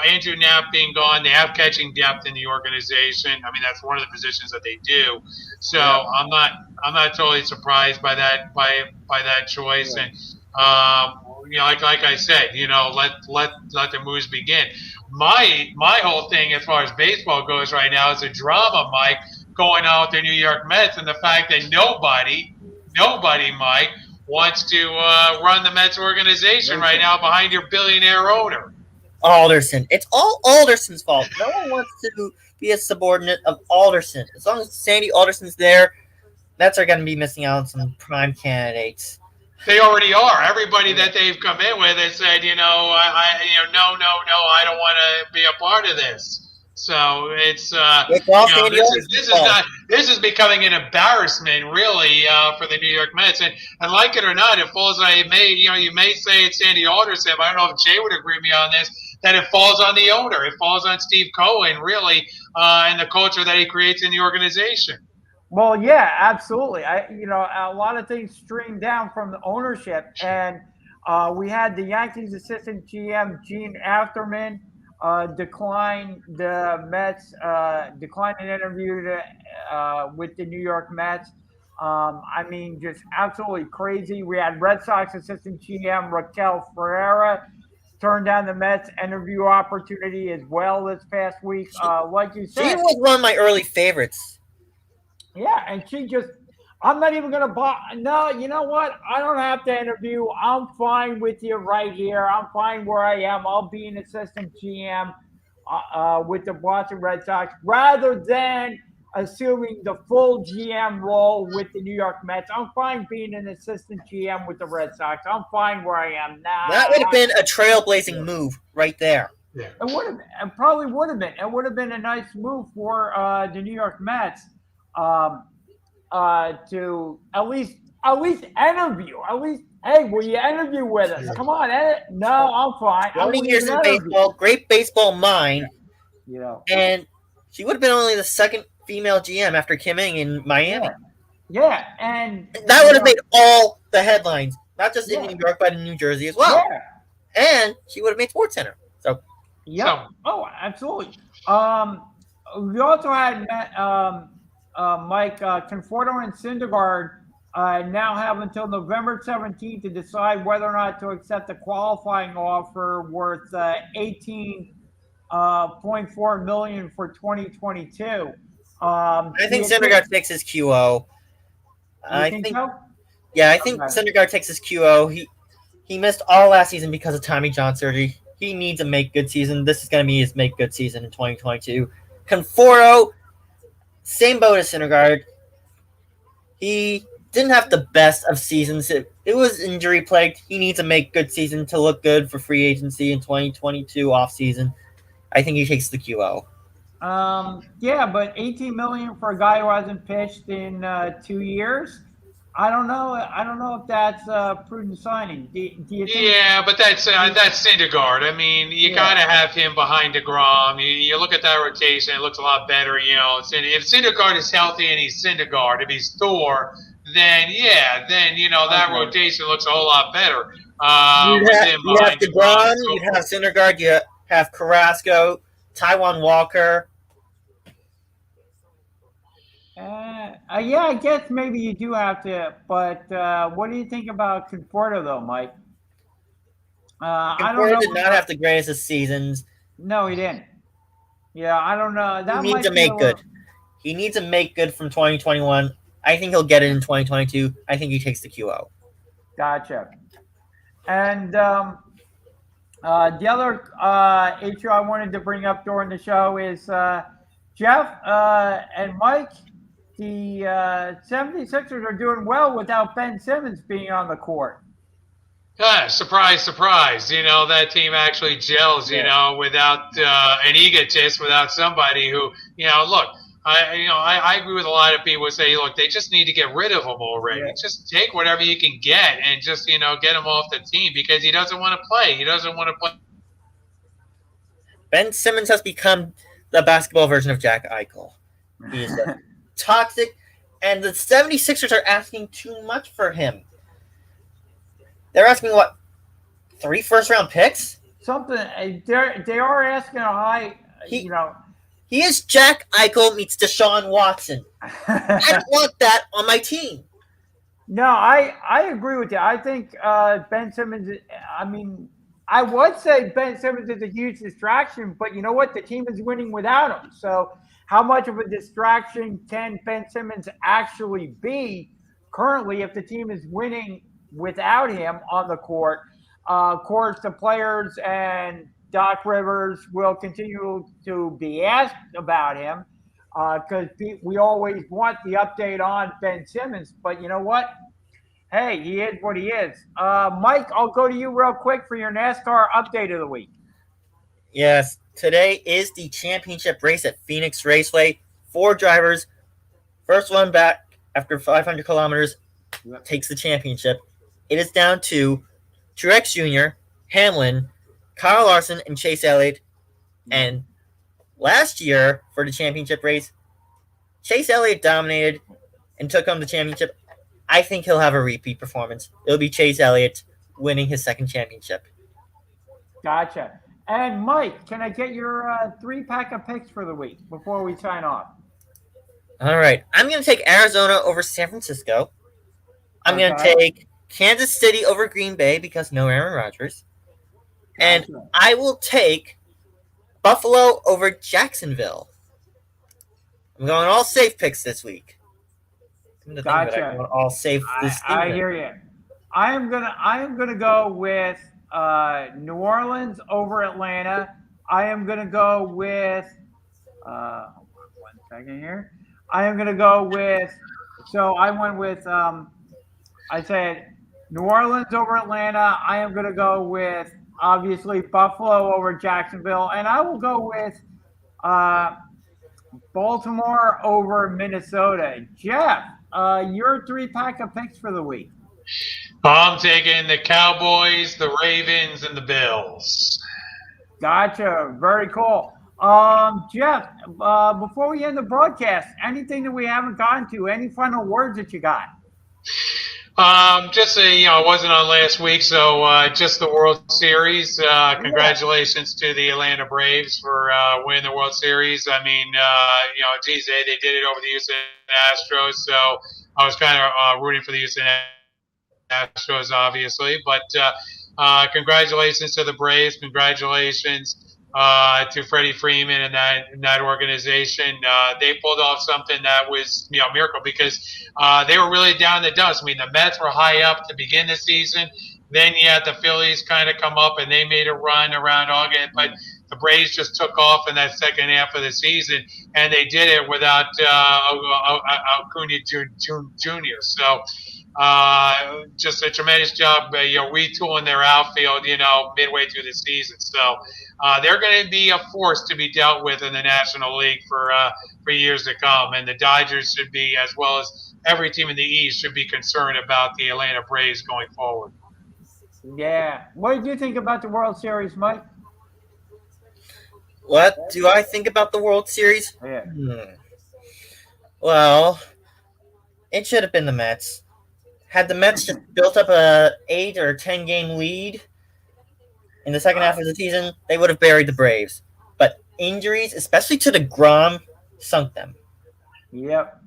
Andrew Knapp being gone. They have catching depth in the organization. I mean, that's one of the positions that they do. So I'm not totally surprised by that that choice. And like I said, let the moves begin. My whole thing as far as baseball goes right now is a drama, Mike, going on with the New York Mets, and the fact that nobody, Mike, wants to run the Mets organization right now behind your billionaire owner. Alderson. It's all Alderson's fault. No one wants to be a subordinate of Alderson. As long as Sandy Alderson's there, Mets are going to be missing out on some prime candidates. They already are. Everybody that they've come in with has said, no, I don't want to be a part of this. So it's this is becoming an embarrassment, really, for the New York Mets. And like it or not, it falls on you may say it's Sandy Alderson, but I don't know if Jay would agree with me on this. That it falls on the owner. It falls on Steve Cohen, really, and the culture that he creates in the organization. Well, yeah, absolutely. A lot of things stream down from the ownership, and we had the Yankees assistant GM Gene Afterman decline the Mets, decline an interview with the New York Mets. I mean, just absolutely crazy. We had Red Sox assistant GM Raquel Ferreira turn down the Mets interview opportunity as well this past week. Like you said, she was one of my early favorites. Yeah, and I'm not even going to buy. No, you know what? I don't have to interview. I'm fine with you right here. I'm fine where I am. I'll be an assistant GM with the Boston Red Sox rather than assuming the full GM role with the New York Mets. I'm fine being an assistant GM with the Red Sox. I'm fine where I am now. That would have been a trailblazing move right there. Yeah. It would have. It probably would have been. It would have been a nice move for the New York Mets. To at least interview. At least, hey, will you interview with us? Come on, no, I'm fine. 20 years in baseball, great baseball mind. And she would have been only the second female GM after Kim Ng in Miami. Yeah, and that would have made all the headlines, not just in New York, but in New Jersey as well. Yeah. And she would have made SportsCenter. So, oh, absolutely. We also had Mike Conforto and Syndergaard now have until November 17th to decide whether or not to accept a qualifying offer worth $18.4 million for 2022. I think Syndergaard takes his QO. I think so? Yeah, I think Syndergaard takes his QO. He missed all last season because of Tommy John surgery. He needs a make good season. This is going to be his make good season in 2022. Conforto, same boat as Syndergaard. He didn't have the best of seasons. It was injury plagued. He needs to make good season to look good for free agency in 2022 off season. I think he takes the QO. Yeah, but $18 million for a guy who hasn't pitched in 2 years. I don't know if that's a prudent signing. Do you think? Yeah, but that's Syndergaard. I mean, you gotta have him behind DeGrom. You look at that rotation; it looks a lot better. If Syndergaard is healthy and he's Syndergaard, if he's Thor, then that rotation looks a whole lot better. You have DeGrom, you have Syndergaard, you have Carrasco, Taijuan Walker. Yeah, I guess maybe you do have to, but what do you think about Conforto, though, Mike? Conforto did not have the greatest of seasons. No, he didn't. Yeah, I don't know. He needs to make good. He needs to make good from 2021. I think he'll get it in 2022. I think he takes the QO. Gotcha. And the other issue I wanted to bring up during the show is Jeff and Mike. the 76ers are doing well without Ben Simmons being on the court. Surprise, surprise. You know, that team actually gels, you know, without an egotist, without somebody who, you know, look, I agree with a lot of people who say, look, they just need to get rid of him already. Yeah. Just take whatever you can get and just, you know, get him off the team because he doesn't want to play. He doesn't want to play. Ben Simmons has become the basketball version of Jack Eichel. He's toxic, and the 76ers are asking too much for him. They're asking, what, 3 first-round picks? Something. They are asking a high, you know. He is Jack Eichel meets Deshaun Watson. I don't want that on my team. No, I agree with you. I think Ben Simmons, I mean, I would say Ben Simmons is a huge distraction, but you know what? The team is winning without him. So how much of a distraction can Ben Simmons actually be currently if the team is winning without him on the court? Of course, the players and Doc Rivers will continue to be asked about him because we always want the update on Ben Simmons. But you know what? Hey, he is what he is. Mike, I'll go to you real quick for your NASCAR update of the week. Yes, today is the championship race at Phoenix Raceway. 4 drivers. First one back after 500 kilometers takes the championship. It is down to Truex Jr., Hamlin, Kyle Larson, and Chase Elliott. And last year for the championship race, Chase Elliott dominated and took home the championship. I think he'll have a repeat performance. It'll be Chase Elliott winning his second championship. Gotcha. And Mike, can I get your 3-pack of picks for the week before we sign off? All right. I'm going to take Arizona over San Francisco. I'm going to take Kansas City over Green Bay because no Aaron Rodgers. And I will take Buffalo over Jacksonville. I'm going all safe picks this week. Gotcha. All safe this season. I hear you. I am gonna go with New Orleans over Atlanta. I am gonna go with hold on 1 second here. I am gonna go with I went with I said New Orleans over Atlanta. I am gonna go with obviously Buffalo over Jacksonville, and I will go with Baltimore over Minnesota. Jeff, your 3-pack of picks for the week. I'm taking the Cowboys, the Ravens, and the Bills. Gotcha. Very cool. Jeff, before we end the broadcast, anything that we haven't gotten to, any final words that you got? Just I wasn't on last week, so just the World Series. Congratulations to the Atlanta Braves for winning the World Series. I mean, geez, they did it over the Houston Astros, so I was kind of rooting for the Houston Astros, obviously. But congratulations to the Braves. Congratulations to Freddie Freeman and that organization. They pulled off something that was a miracle because they were really down in the dust. I mean, the Mets were high up to begin the season. Then you had the Phillies kind of come up and they made a run around August, but the Braves just took off in that second half of the season, and they did it without Acuna Jr. So just a tremendous job, retooling their outfield, midway through the season. So they're going to be a force to be dealt with in the National League for years to come. And the Dodgers should be, as well as every team in the East, should be concerned about the Atlanta Braves going forward. Yeah. What did you think about the World Series, Mike? What do I think about the World Series? Yeah. Well, it should have been the Mets. Had the Mets just built up a 8 or 10 game lead in the second half of the season, they would have buried the Braves. But injuries, especially to the Grom, sunk them. Yep.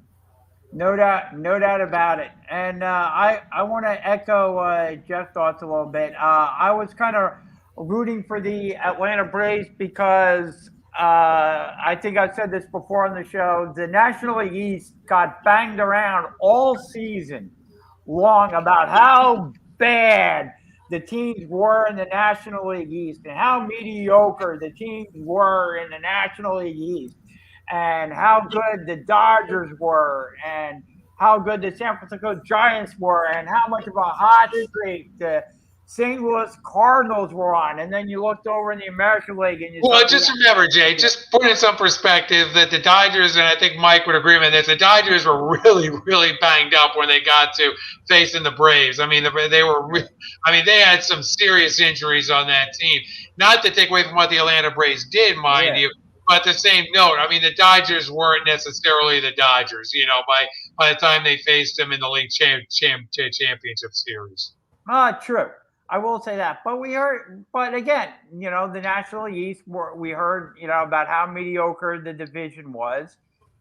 No doubt about it. And I want to echo Jeff's thoughts a little bit. I was kind of rooting for the Atlanta Braves because I think I've said this before on the show. The National League East got banged around all season long about how bad the teams were in the National League East and how mediocre the teams were in the National League East. and how good the Dodgers were, and how good the San Francisco Giants were, and how much of a hot streak the St. Louis Cardinals were on. And then you looked over in the American League and you Well, saw just remember, Jay, just put in some perspective that the Dodgers, and I think Mike would agree with this, the Dodgers were really, really banged up when they got to facing the Braves. I mean, they had some serious injuries on that team. Not to take away from what the Atlanta Braves did, mind you, but the same note. I mean, the Dodgers weren't necessarily the Dodgers, by the time they faced them in the league championship series. True. I will say that. But again, the National East, we heard, about how mediocre the division was.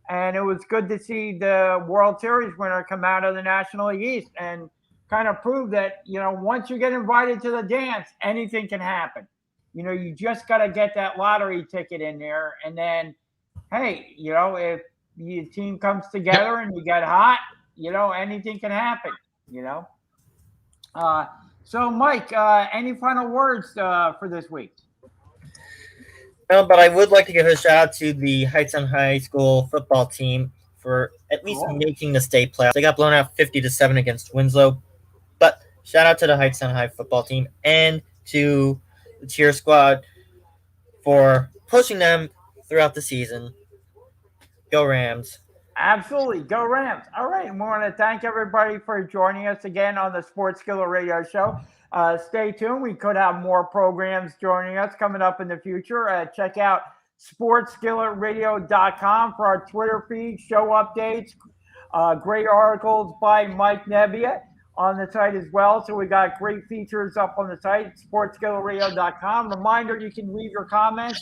And it was good to see the World Series winner come out of the National East and kind of prove that, once you get invited to the dance, anything can happen. You just got to get that lottery ticket in there. And then, hey, if your team comes together and you get hot, anything can happen, So, Mike, any final words for this week? No, but I would like to give a shout out to the Hightstown High School football team for at least making the state playoffs. They got blown out 50-7 against Winslow, but shout out to the Hightstown High football team and to the cheer squad for pushing them throughout the season. Go Rams. Absolutely. Go Rams. All right. And we want to thank everybody for joining us again on the Sports Skillet Radio Show. Stay tuned. We could have more programs joining us coming up in the future. Check out sportsskilletradio.com for our Twitter feed, show updates, great articles by Mike Nebbia on the site as well. So we got great features up on the site, sportsskilletradio.com. Reminder, you can leave your comments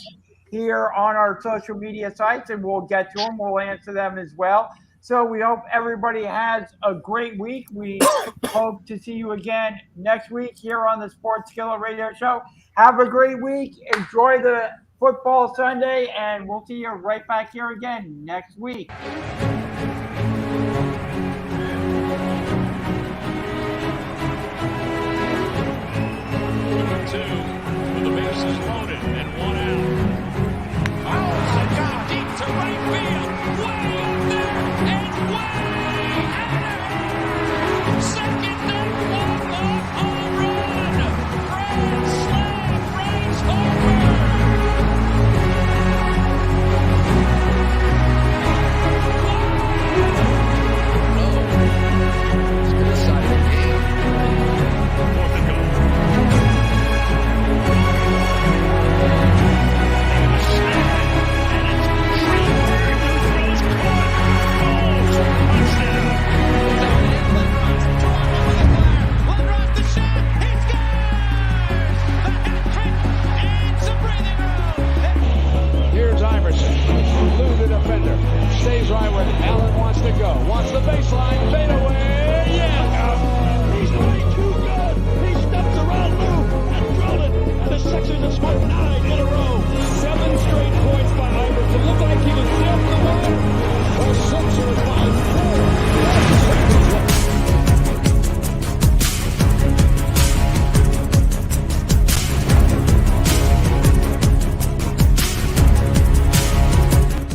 here on our social media sites, and we'll get to them. We'll answer them as well. So we hope everybody has a great week. We hope to see you again next week here on the Sports Skillet Radio Show. Have a great week. Enjoy the football Sunday, and we'll see you right back here again next week.